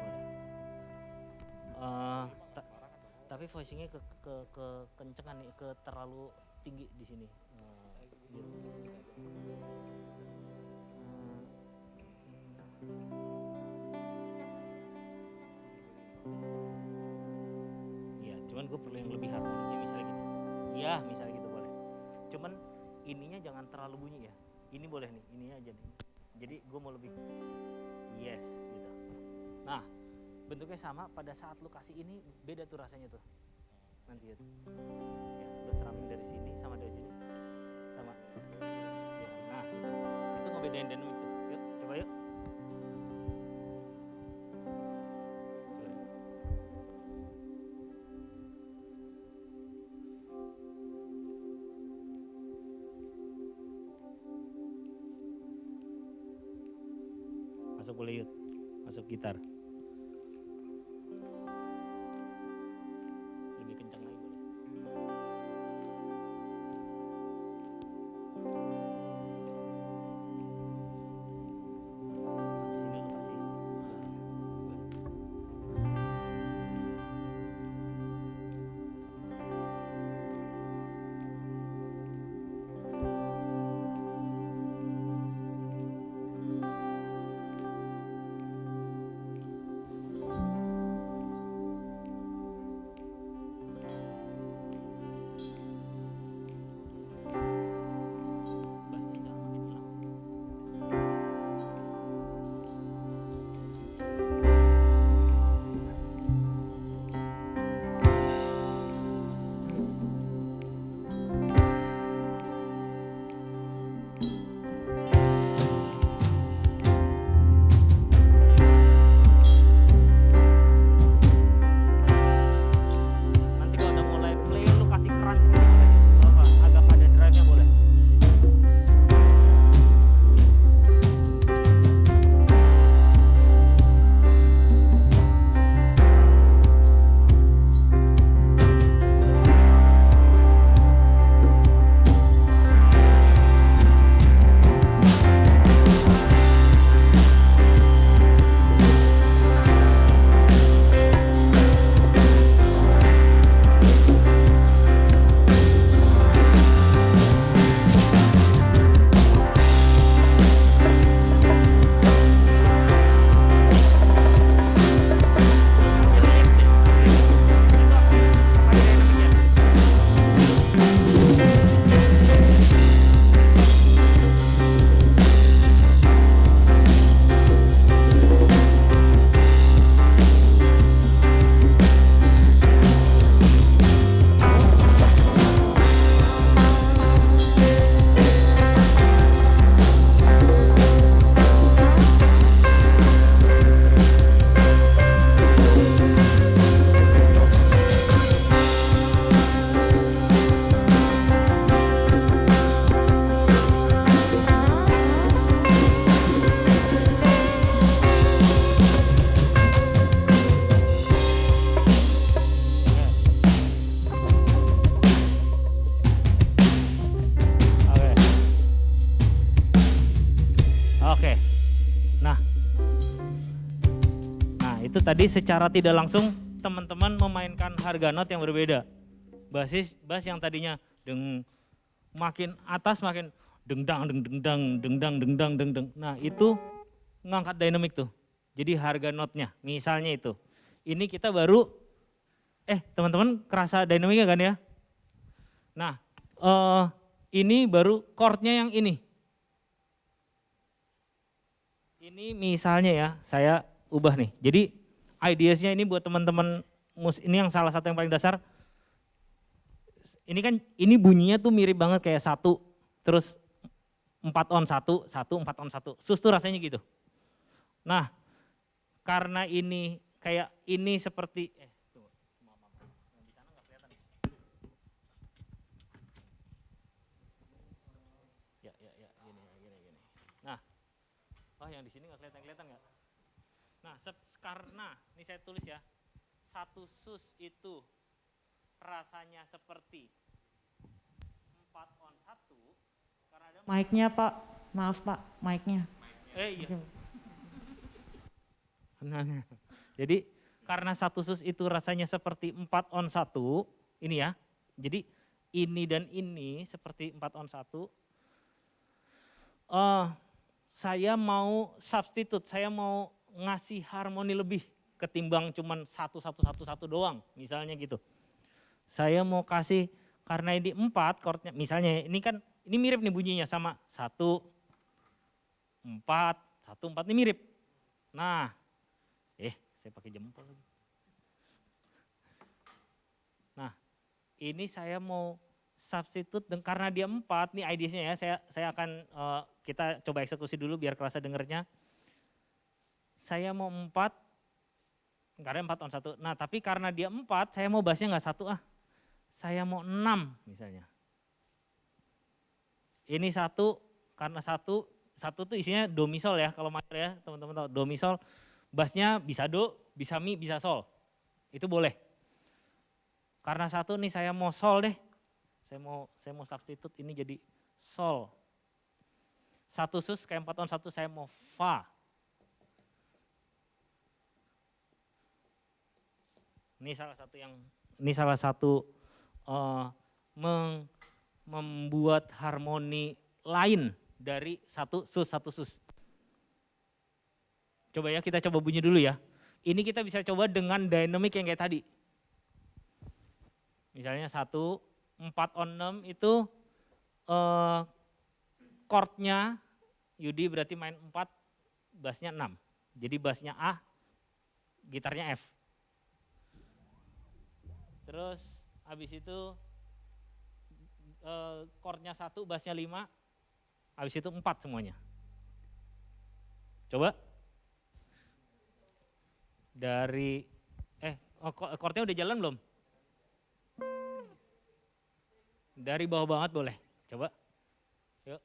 Tapi voicingnya ke kencengan nih, ke terlalu tinggi di sini. Ya, cuman gue perlu yang lebih harmonisnya misalnya gini. Ya, misalnya gitu. Cuman ininya jangan terlalu bunyi ya. Ini boleh nih, ini aja nih. Jadi gue mau lebih yes gitu. Nah, bentuknya sama, pada saat lu kasih ini beda tuh rasanya tuh. Nanti ya. Lu strumming dari sini sama dari sini. Sama. Ya, nah, itu ngebedain dynamic tuh. Yuk, coba yuk. Masuk boleh yuk, masuk gitar. Lebih kencang lagi boleh. Di sini lu kasih. Bassnya jangan makin hilang. Nanti kalau udah mulai play lu kasih crunch gitu boleh. Apa? Agak ada drive-nya boleh. Oke. Oke. Nah. Nah, itu tadi secara tidak langsung teman-teman memainkan harga not yang berbeda. Bass yang tadinya makin atas makin dengdang dengdang dengdang dengdang dengdang. Nah, itu ngangkat dynamic tuh. Jadi harga notnya, misalnya itu. Ini kita baru teman-teman kerasa dynamicnya kan ya? Nah, ini baru chordnya yang ini. Ini misalnya ya, saya ubah nih. Jadi ideasnya ini buat teman-teman ini yang salah satu yang paling dasar. Ini kan ini bunyinya tuh mirip banget kayak 1 terus 4 on 1, 1 4 on 1. Sus tuh rasanya gitu. Nah, karena ini kayak ini seperti tunggu. Di sana nggak kelihatan. Ya, gini. Nah, yang di sini nggak kelihatan nggak? Nah, karena ini saya tulis ya, 1 sus itu rasanya seperti 4 on 1 karena ada
Mic-nya Pak, maaf Pak, mic-nya.
Iya. Jadi karena 1 sus itu rasanya seperti 4 on 1, ini ya. Jadi ini dan ini seperti 4 on 1. Saya mau substitute, saya mau ngasih harmoni lebih ketimbang cuman 1 1 1 1 doang, misalnya gitu. Saya mau kasih karena ini 4 chordnya, misalnya ini kan, ini mirip nih bunyinya sama 1, 4, 1, 4 ini mirip. Nah, saya pakai jempol lagi. Nah, ini saya mau substitute karena dia 4, nih IDs-nya ya, saya akan, kita coba eksekusi dulu biar kerasa dengernya. Saya mau 4, karena 4 on 1. Nah tapi karena dia 4, saya mau bassnya nggak 1 saya mau 6 misalnya. Ini 1, karena 1 tuh isinya do mi sol ya, kalau master ya teman-teman tahu. Do mi sol, bassnya bisa do, bisa mi, bisa sol. Itu boleh. Karena 1 nih saya mau sol deh. Saya mau substitute ini jadi sol. 1 sus kayak 4 on 1 saya mau fa. Ini salah satu membuat harmoni lain dari 1 sus. Coba ya, kita coba bunyi dulu ya. Ini kita bisa coba dengan dynamic yang kayak tadi. Misalnya 1, 4 on 6 itu chordnya Yudi berarti main 4, bassnya 6. Jadi bassnya A, gitarnya F. Terus habis itu chordnya 1, bassnya 5, habis itu 4 semuanya. Coba. Dari, chordnya udah jalan belum? Dari bawah banget boleh, coba. Yuk.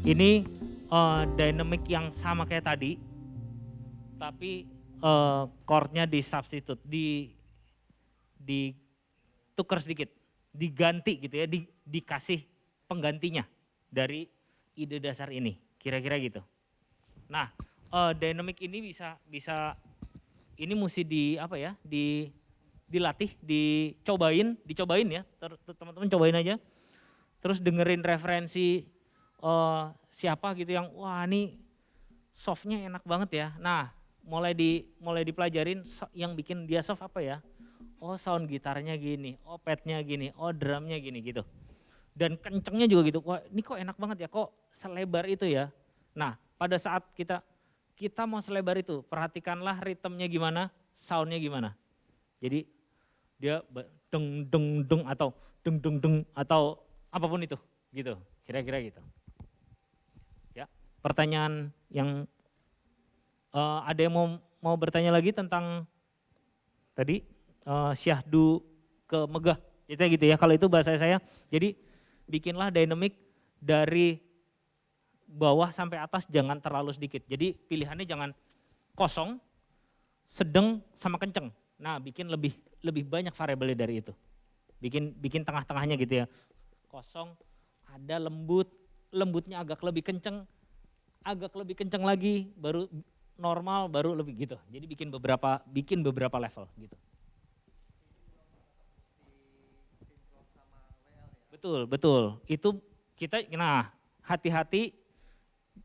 Ini dynamic yang sama kayak tadi, tapi chordnya di substitute, ditukar sedikit, diganti gitu ya, dikasih penggantinya dari ide dasar ini, kira-kira gitu. Nah, dynamic ini bisa ini mesti dilatih, dicobain ya, teman-teman cobain aja. Terus dengerin referensi siapa gitu yang wah ini softnya enak banget ya. Nah mulai dipelajarin yang bikin dia soft apa ya. oh sound gitarnya gini, oh padnya gini, oh drumnya gini gitu. Dan kencengnya juga gitu, wah ini kok enak banget ya, kok selebar itu ya. Nah pada saat kita mau selebar itu, perhatikanlah ritmenya gimana, soundnya gimana. Jadi dia deng deng deng atau deng deng deng atau apapun itu gitu, kira-kira gitu. Ya, pertanyaan yang ada yang mau bertanya lagi tentang tadi syahdu ke megah, gitu ya. Kalau itu bahasa saya, jadi bikinlah dynamic dari bawah sampai atas jangan terlalu sedikit. Jadi pilihannya jangan kosong, sedang sama kenceng. Nah, bikin lebih banyak variabelnya dari itu. Bikin tengah-tengahnya gitu ya. Kosong, ada lembutnya agak lebih kenceng lagi, baru normal, baru lebih gitu. Jadi bikin beberapa level gitu. Betul. Itu kita, nah hati-hati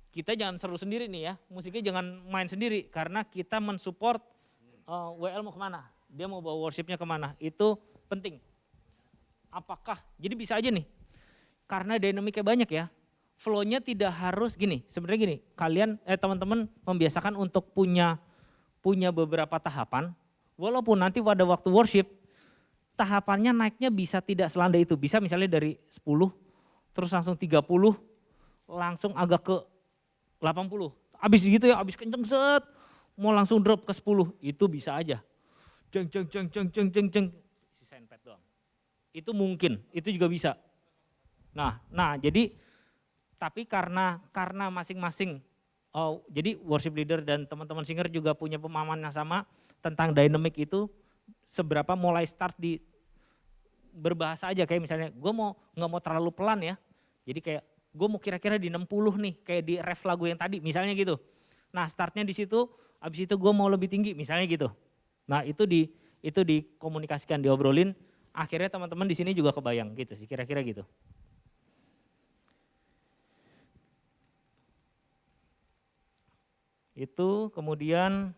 kita jangan seru sendiri nih ya, musiknya jangan main sendiri karena kita mensupport WL mau kemana, dia mau bawa worshipnya kemana, itu penting. Apakah, jadi bisa aja nih, karena dinamiknya banyak ya, flow-nya tidak harus gini, sebenarnya gini, kalian teman-teman membiasakan untuk punya beberapa tahapan, walaupun nanti pada waktu worship, tahapannya naiknya bisa tidak selandai itu, bisa misalnya dari 10, terus langsung 30, langsung agak ke 80, abis gitu ya, abis kenceng set, mau langsung drop ke 10, itu bisa aja. Jeng, sisain pad doang. Itu mungkin, itu juga bisa. Nah jadi, tapi karena masing-masing, jadi worship leader dan teman-teman singer juga punya pemahaman yang sama tentang dynamic itu, seberapa mulai start di berbahasa aja, kayak misalnya gue nggak mau terlalu pelan ya, jadi kayak gue mau kira-kira di 60 nih, kayak di ref lagu yang tadi, misalnya gitu. Nah startnya di situ, abis itu gue mau lebih tinggi, misalnya gitu. Nah itu dikomunikasikan, diobrolin, akhirnya teman-teman di sini juga kebayang gitu sih, kira-kira gitu. Itu kemudian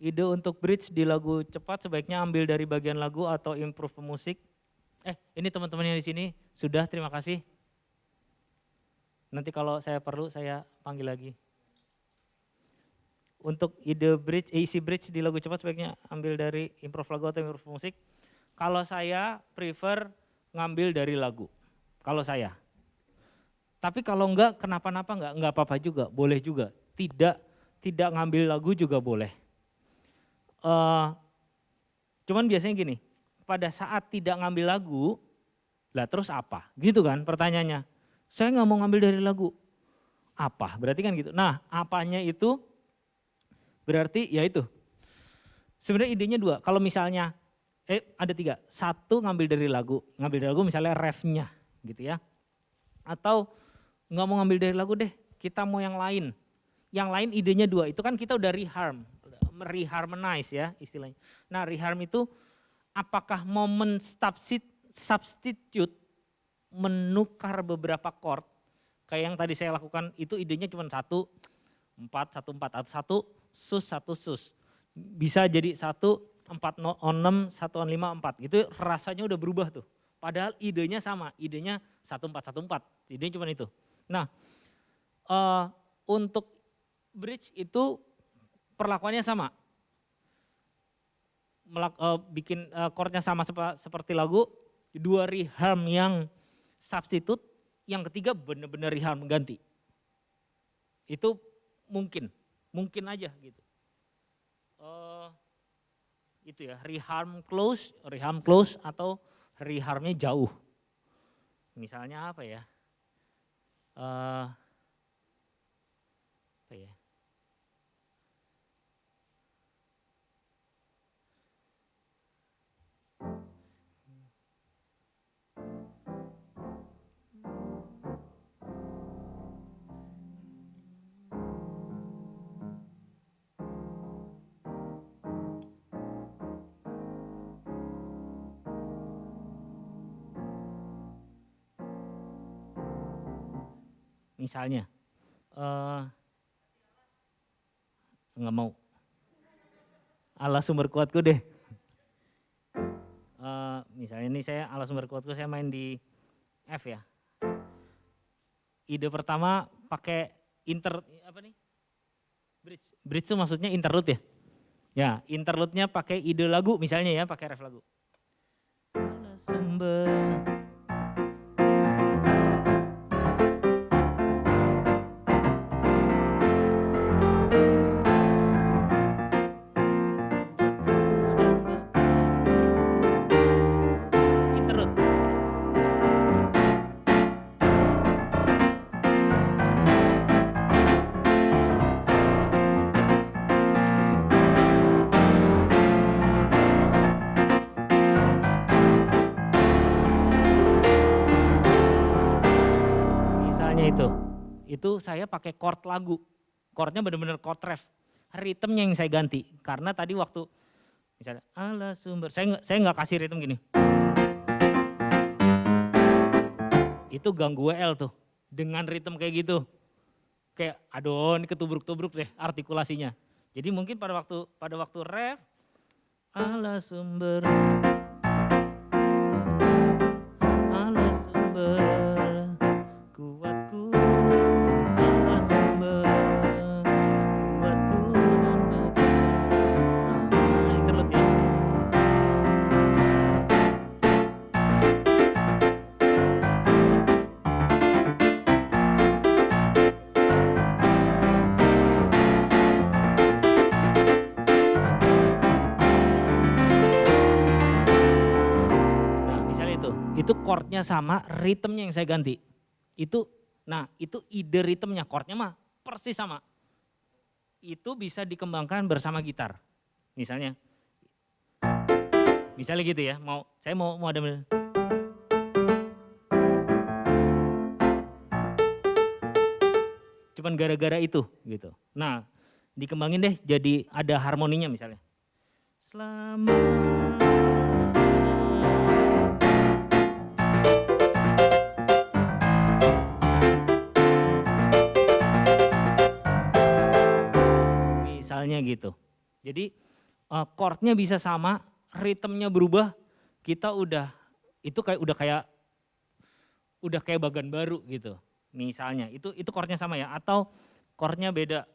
ide untuk bridge di lagu cepat sebaiknya ambil dari bagian lagu atau improve pemusik. Ini teman-teman yang di sini sudah, terima kasih. Nanti kalau saya perlu saya panggil lagi. Untuk ide bridge, isi bridge di lagu cepat sebaiknya ambil dari improve lagu atau improve musik. Kalau saya prefer ngambil dari lagu, kalau saya. Tapi kalau enggak, kenapa-napa enggak apa-apa juga, boleh juga. Tidak ngambil lagu juga boleh. Cuman biasanya gini, pada saat tidak ngambil lagu, lah terus apa? Gitu kan pertanyaannya. Saya nggak mau ngambil dari lagu. Apa? Berarti kan gitu. Nah, apanya itu berarti ya itu. Sebenarnya idenya dua. Kalau misalnya ada tiga. Satu ngambil dari lagu misalnya refnya gitu ya. Atau nggak mau ngambil dari lagu deh, kita mau yang lain. Yang lain idenya dua. Itu kan kita udah reharmonize ya istilahnya. Nah, reharm itu apakah momen substitute, menukar beberapa chord, kayak yang tadi saya lakukan, itu idenya cuma 1, 4, 1, 4, atau 1 sus, 1 sus. Bisa jadi 1, 4 on 6, 1 on 5, 4. Gitu rasanya udah berubah tuh. Padahal idenya sama, idenya 1, 4, 1, 4. Idenya cuma itu. Nah, untuk bridge itu perlakuannya sama. Bikin chordnya sama seperti lagu, 2 reharm yang substitute, yang ketiga benar-benar reharm ganti. Itu mungkin aja gitu. Itu ya, reharm close atau reharmnya jauh. Misalnya apa ya? Misalnya, nggak mau. ala sumber kuatku deh. Misalnya ini saya ala sumber kuatku saya main di F ya. Ide pertama pakai bridge. Bridge itu maksudnya interlude ya. Ya, interlude-nya pakai ide lagu misalnya ya, pakai ref lagu. Ala sumber interlude. Itu saya pakai chord lagu. Chordnya benar-benar chord ref. Ritmenya yang saya ganti. Karena tadi waktu misalnya ala sumber, saya nggak kasih ritme gini. Itu ganggu WL tuh. Dengan ritme kayak gitu. Kayak aduh ini ketubruk-tubruk deh artikulasinya. Jadi mungkin pada waktu ref ala sumber kuatku ala sumber kuatku dan bagian interlude ya. Nah misalnya itu chordnya sama, ritmenya yang saya ganti. Itu ide ritmenya, chordnya mah persis sama. Itu bisa dikembangkan bersama gitar. Misalnya gitu ya, saya mau ada cuman gara-gara itu gitu. Nah, dikembangin deh jadi ada harmoninya misalnya. Misalnya gitu. Jadi chordnya bisa sama, ritmenya berubah, kita udah kayak bagan baru gitu. Misalnya itu chordnya sama ya, atau chordnya beda.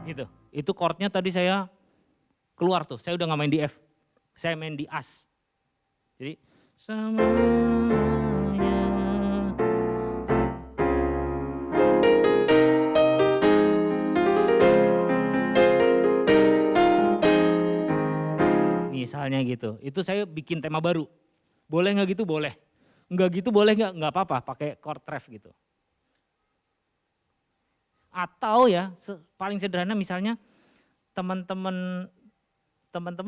Gitu. Itu chordnya tadi saya keluar tuh, saya udah nggak main di F, saya main di As. Jadi semuanya. Misalnya gitu, itu saya bikin tema baru. Boleh nggak gitu? Boleh. Nggak gitu boleh nggak apa-apa, pakai chord ref gitu. Atau ya paling sederhana misalnya teman-teman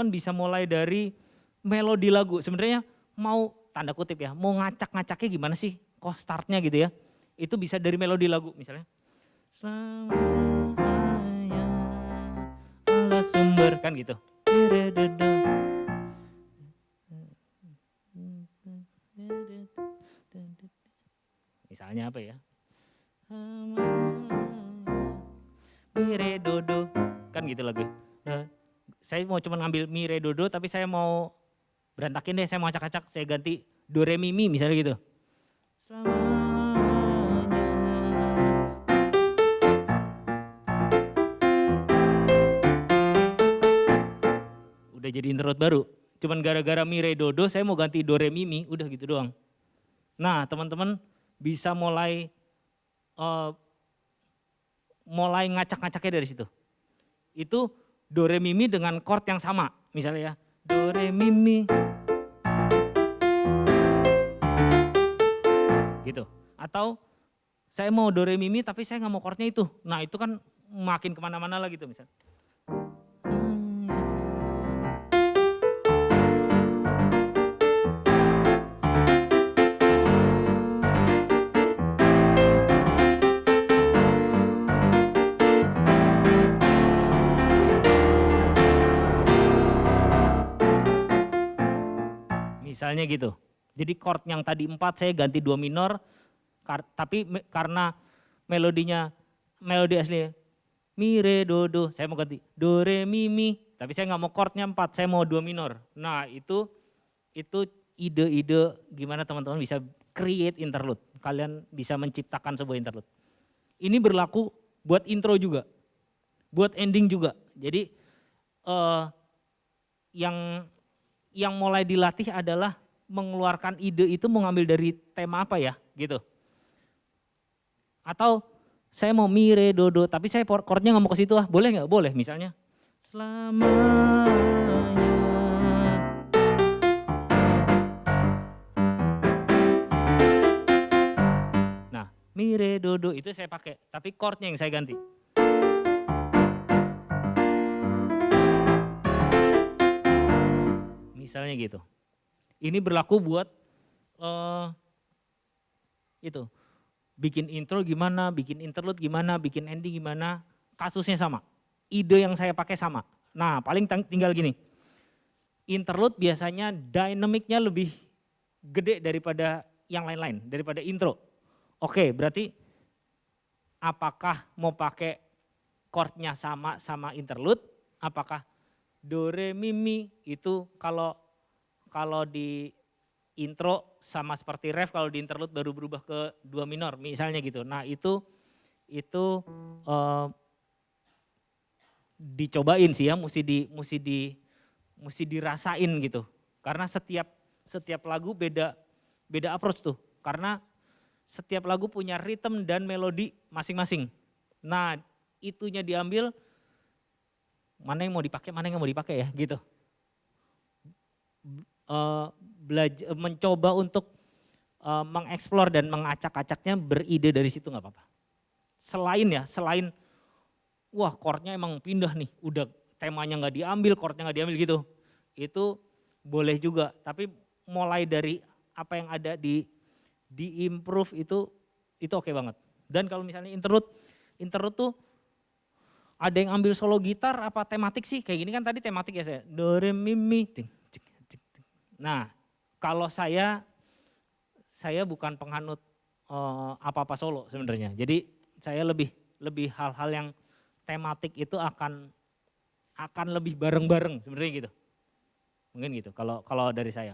bisa mulai dari melodi lagu. Sebenarnya mau tanda kutip ya, mau ngacak-ngacaknya gimana sih? Kok startnya gitu ya. Itu bisa dari melodi lagu misalnya. Selamanya ala sumber kan gitu. Misalnya apa ya? Mi re do do kan gitu lagu. Saya mau cuma ngambil mi re do do tapi saya mau berantakin deh, saya mau acak-acak, saya ganti do re mi mi misalnya gitu. Selamanya. Udah jadi interlude baru. Cuman gara-gara mi re do do saya mau ganti do re mi mi, udah gitu doang. Nah, teman-teman bisa mulai ngacak-ngacaknya dari situ. Itu do re mi mi dengan chord yang sama, misalnya ya. Do re mi mi. Gitu. Atau saya mau do re mi mi tapi saya nggak mau chordnya itu. Nah, itu kan makin kemana-mana lah gitu misalnya. misalnya gitu. Jadi chord yang tadi 4 saya ganti 2 minor, tapi karena melodi asli mi re do do, saya mau ganti do re mi mi, tapi saya nggak mau chordnya 4, saya mau 2 minor. Nah itu ide-ide gimana teman-teman bisa create interlude, kalian bisa menciptakan sebuah interlude. Ini berlaku buat intro juga, buat ending juga. Jadi yang mulai dilatih adalah mengeluarkan ide itu mau ngambil dari tema apa ya gitu. Atau saya mau mi re do do, tapi saya chordnya nggak mau ke situ ah, boleh nggak? Boleh, misalnya selamanya. Nah, mi re do do itu saya pakai, tapi chordnya yang saya ganti. Misalnya gitu. Ini berlaku buat itu. Bikin intro gimana, bikin interlude gimana, bikin ending gimana, kasusnya sama. Ide yang saya pakai sama. Nah, paling tinggal gini. Interlude biasanya dynamicnya lebih gede daripada yang lain-lain, daripada intro. Oke, berarti apakah mau pakai chordnya sama interlude? Apakah do re mi mi itu kalau di intro sama seperti ref, kalau di interlude baru berubah ke 2 minor misalnya gitu. Nah itu dicobain sih ya, mesti dirasain gitu. Karena setiap lagu beda approach tuh. Karena setiap lagu punya ritme dan melodi masing-masing. Nah itunya diambil, mana yang mau dipakai, mana yang nggak mau dipakai ya gitu. Mencoba untuk mengeksplor dan mengacak-acaknya, beride dari situ nggak apa-apa. Selain wah chordnya emang pindah nih, udah temanya nggak diambil, chordnya nggak diambil gitu. Itu boleh juga, tapi mulai dari apa yang ada di improve itu oke banget. Dan kalau misalnya interlude tuh ada yang ambil solo gitar apa tematik sih, kayak gini kan tadi tematik ya saya, do re mi mi. Nah kalau saya bukan penganut apa-apa solo sebenarnya. Jadi saya lebih hal-hal yang tematik itu akan lebih bareng-bareng sebenarnya gitu. Mungkin gitu kalau dari saya.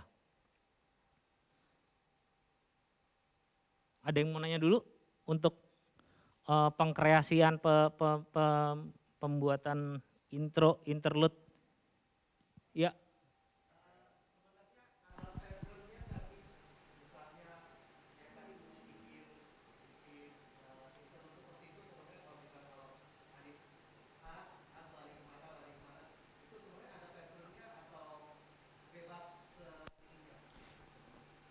Ada yang mau nanya dulu untuk pengkreasian pembuatan intro, interlude? Ya.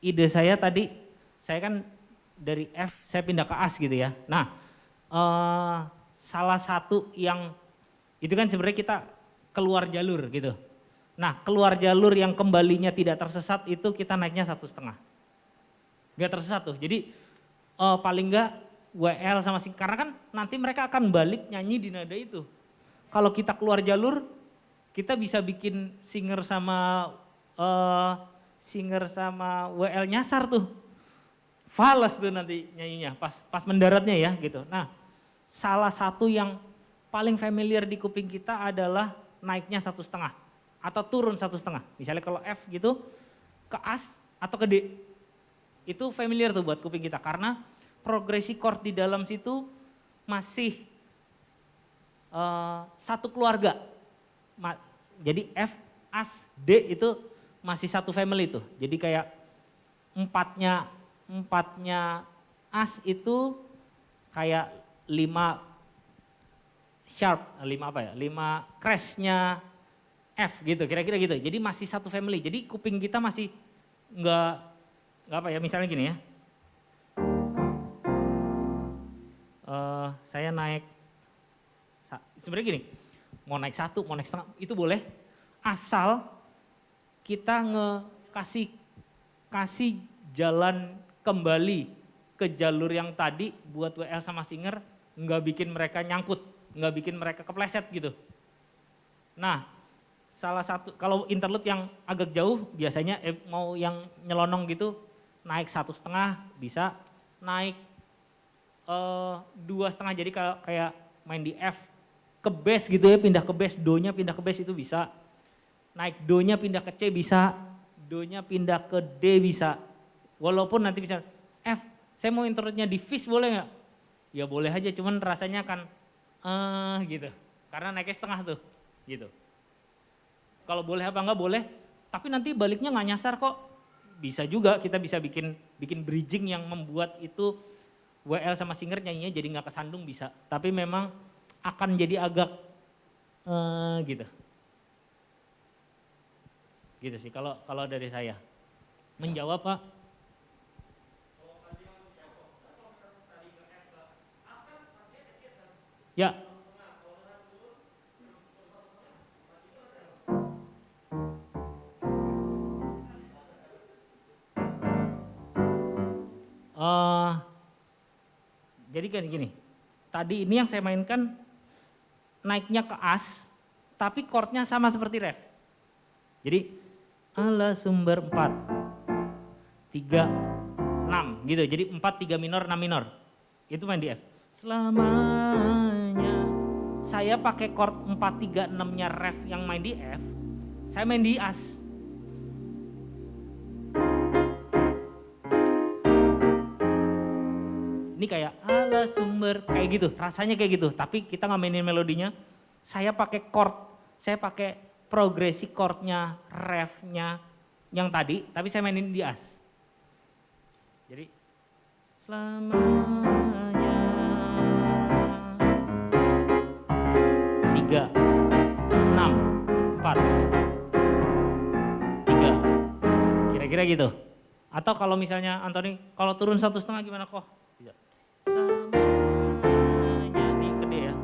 Ide saya tadi, saya kan dari F saya pindah ke As gitu ya. Nah, salah satu yang itu kan sebenarnya kita keluar jalur gitu. Nah, keluar jalur yang kembalinya tidak tersesat itu kita naiknya 1,5. Nggak tersesat tuh. Jadi paling nggak WL sama sing, karena kan nanti mereka akan balik nyanyi di nada itu. Kalau kita keluar jalur, kita bisa bikin singer sama WL nyasar tuh. Fales tuh nanti nyanyinya pas mendaratnya ya gitu. Nah, salah satu yang paling familiar di kuping kita adalah naiknya 1,5 atau turun 1,5. Misalnya kalau F gitu ke As atau ke D. Itu familiar tuh buat kuping kita karena progresi chord di dalam situ masih satu keluarga. Jadi F, As, D itu masih satu family tuh. Jadi kayak empatnya As itu kayak 5 sharp, 5 crashnya F gitu, kira-kira gitu. Jadi masih satu family. Jadi kuping kita masih nggak apa ya, misalnya gini ya. Saya naik, sebenarnya gini, mau naik 1, mau naik 1,5 itu boleh, asal kita kasih jalan kembali ke jalur yang tadi buat WL sama singer, nggak bikin mereka nyangkut, nggak bikin mereka kepleset gitu. Nah, salah satu, kalau interlude yang agak jauh biasanya mau yang nyelonong gitu, naik 1,5 bisa, naik 2,5, jadi kayak main di F ke bass gitu ya, pindah ke bass, do-nya pindah ke bass itu bisa, naik do-nya pindah ke C bisa, do-nya pindah ke D bisa, walaupun nanti bisa F, saya mau interlude-nya di Fis boleh nggak? Ya boleh aja, cuman rasanya kan gitu, karena naiknya setengah tuh, gitu. Kalau boleh apa enggak boleh, tapi nanti baliknya nggak nyasar kok. Bisa juga, kita bisa bikin bridging yang membuat itu WL sama singer nyanyinya jadi nggak kesandung bisa. Tapi memang akan jadi agak gitu. Gitu sih kalau dari saya. Menjawab Pak? Ya. Jadi kan gini, tadi ini yang saya mainkan naiknya ke as, tapi chordnya sama seperti ref. Jadi ala sumber 4, 3, 6 gitu, jadi 4, 3 minor, 6 minor. Itu main di F. Selamanya saya pakai chord 4, 3, 6-nya ref yang main di F, saya main di as. Ini kayak ala sumber, kayak gitu, rasanya kayak gitu. Tapi kita nggak mainin melodinya, saya pakai chord, saya pakai progresi chordnya, refnya yang tadi, tapi saya mainin di as. Jadi, selamanya 3, 6, 4, 3, kira-kira gitu. Atau kalau misalnya Anthony, kalau turun 1,5 gimana kok? Samanya nih ke D ya.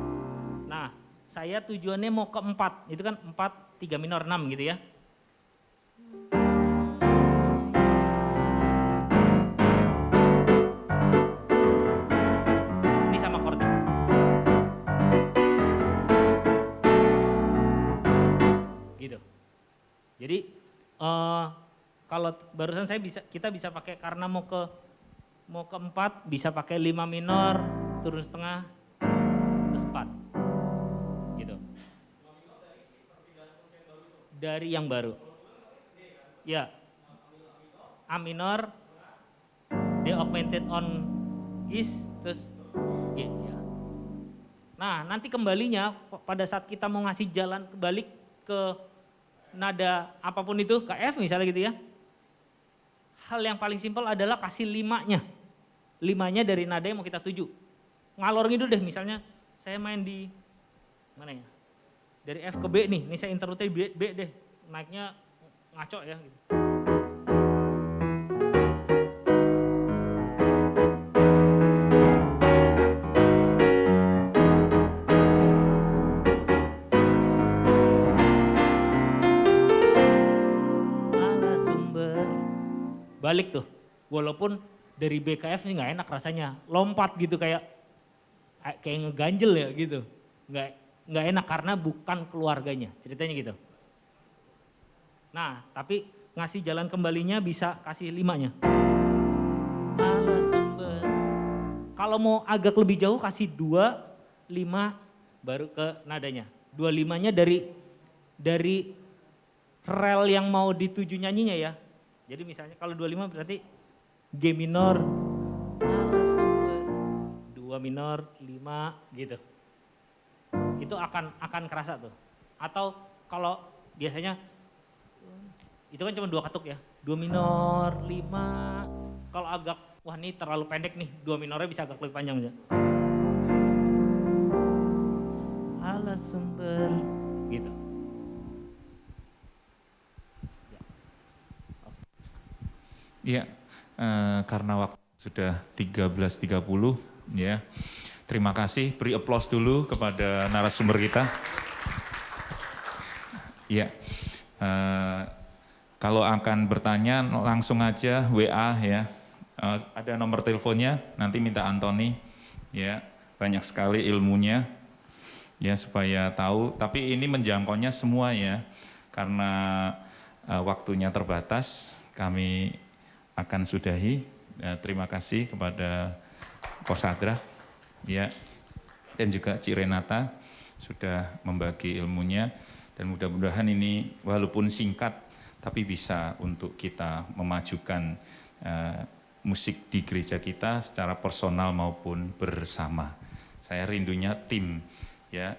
Nah, saya tujuannya mau ke 4, itu kan 4, 3 minor, 6 gitu ya. Ini sama chordnya. Gitu. Jadi kalau barusan kita bisa pakai karena mau ke 4 bisa pakai 5 minor, turun setengah, terus 4. Gitu. Dari yang baru. Ya. A minor, D augmented on is, terus G. Ya. Nah, nanti kembalinya pada saat kita mau ngasih jalan balik ke nada apapun itu, ke F misalnya gitu ya. Hal yang paling simpel adalah kasih 5-nya. 5-nya dari nada yang mau kita tuju. Ngalor ngidul deh, misalnya saya main di mana ya? Dari F ke B nih, ini saya interlude B deh, naiknya ngaco ya. Gitu. Ala sumber, balik tuh, walaupun dari B ke F sih nggak enak rasanya, lompat gitu kayak ngeganjel ya gitu, nggak enak karena bukan keluarganya, ceritanya gitu. Nah, tapi ngasih jalan kembalinya bisa kasih 5-nya. Ala sumber. Kalau mau agak lebih jauh kasih 2, 5 baru ke nadanya. 2, 5-nya dari rel yang mau dituju nyanyinya ya. Jadi misalnya kalau 25 berarti G minor, ala sumber, 2 minor, 5 gitu. Itu akan kerasa tuh. Atau kalau biasanya itu kan cuma 2 ketuk ya. 2 minor, 5. Kalau agak wah ini terlalu pendek nih, 2 minornya bisa agak lebih panjang aja. Ala sumber gitu.
Ya, karena waktu sudah 13.30 ya. Terima kasih, beri aplaus dulu kepada narasumber kita. Ya, kalau akan bertanya langsung aja WA ya. Ada nomor teleponnya, nanti minta Anthony ya. Banyak sekali ilmunya ya supaya tahu, tapi ini menjangkaunya semua ya. karena waktunya terbatas, kami akan sudahi. Terima kasih kepada Ko Sadrak, ya, dan juga Ci Renata sudah membagi ilmunya, dan mudah-mudahan ini walaupun singkat tapi bisa untuk kita memajukan musik di gereja kita secara personal maupun bersama. Saya rindunya tim, ya.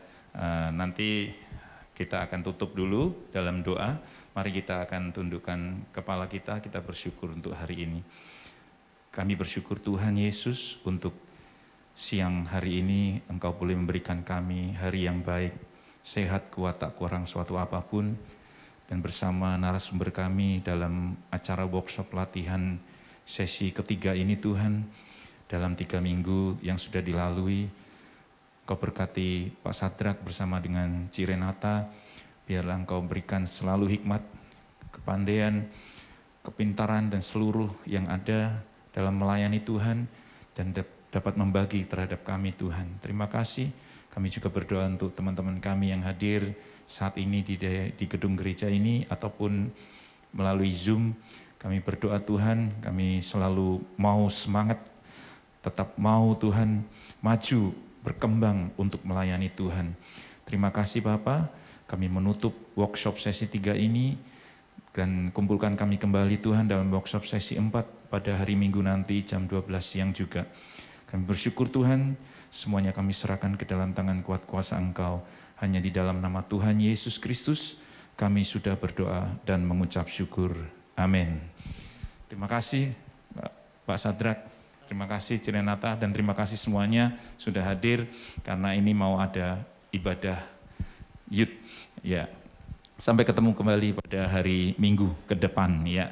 Nanti kita akan tutup dulu dalam doa. Mari kita akan tundukkan kepala kita bersyukur untuk hari ini. Kami bersyukur Tuhan Yesus untuk siang hari ini Engkau boleh memberikan kami hari yang baik, sehat, kuat, tak kurang suatu apapun. Dan bersama narasumber kami dalam acara workshop latihan sesi ketiga ini Tuhan, dalam 3 minggu yang sudah dilalui, Kau berkati Pak Sadrak bersama dengan Ci Renata, biarlah Engkau berikan selalu hikmat, kepandaian, kepintaran dan seluruh yang ada dalam melayani Tuhan dan dapat membagi terhadap kami Tuhan. Terima kasih, kami juga berdoa untuk teman-teman kami yang hadir saat ini di gedung gereja ini ataupun melalui Zoom. Kami berdoa Tuhan, kami selalu mau semangat, tetap mau Tuhan maju, berkembang untuk melayani Tuhan. Terima kasih Bapa, kami menutup workshop sesi 3 ini dan kumpulkan kami kembali Tuhan dalam workshop sesi 4 pada hari Minggu nanti jam 12 siang juga. Kami bersyukur Tuhan, semuanya kami serahkan ke dalam tangan kuat kuasa Engkau. Hanya di dalam nama Tuhan Yesus Kristus kami sudah berdoa dan mengucap syukur. Amin. Terima kasih Pak Sadrak, terima kasih Ci Renata, dan terima kasih semuanya sudah hadir karena ini mau ada ibadah youth. Ya, sampai ketemu kembali pada hari Minggu ke depan ya.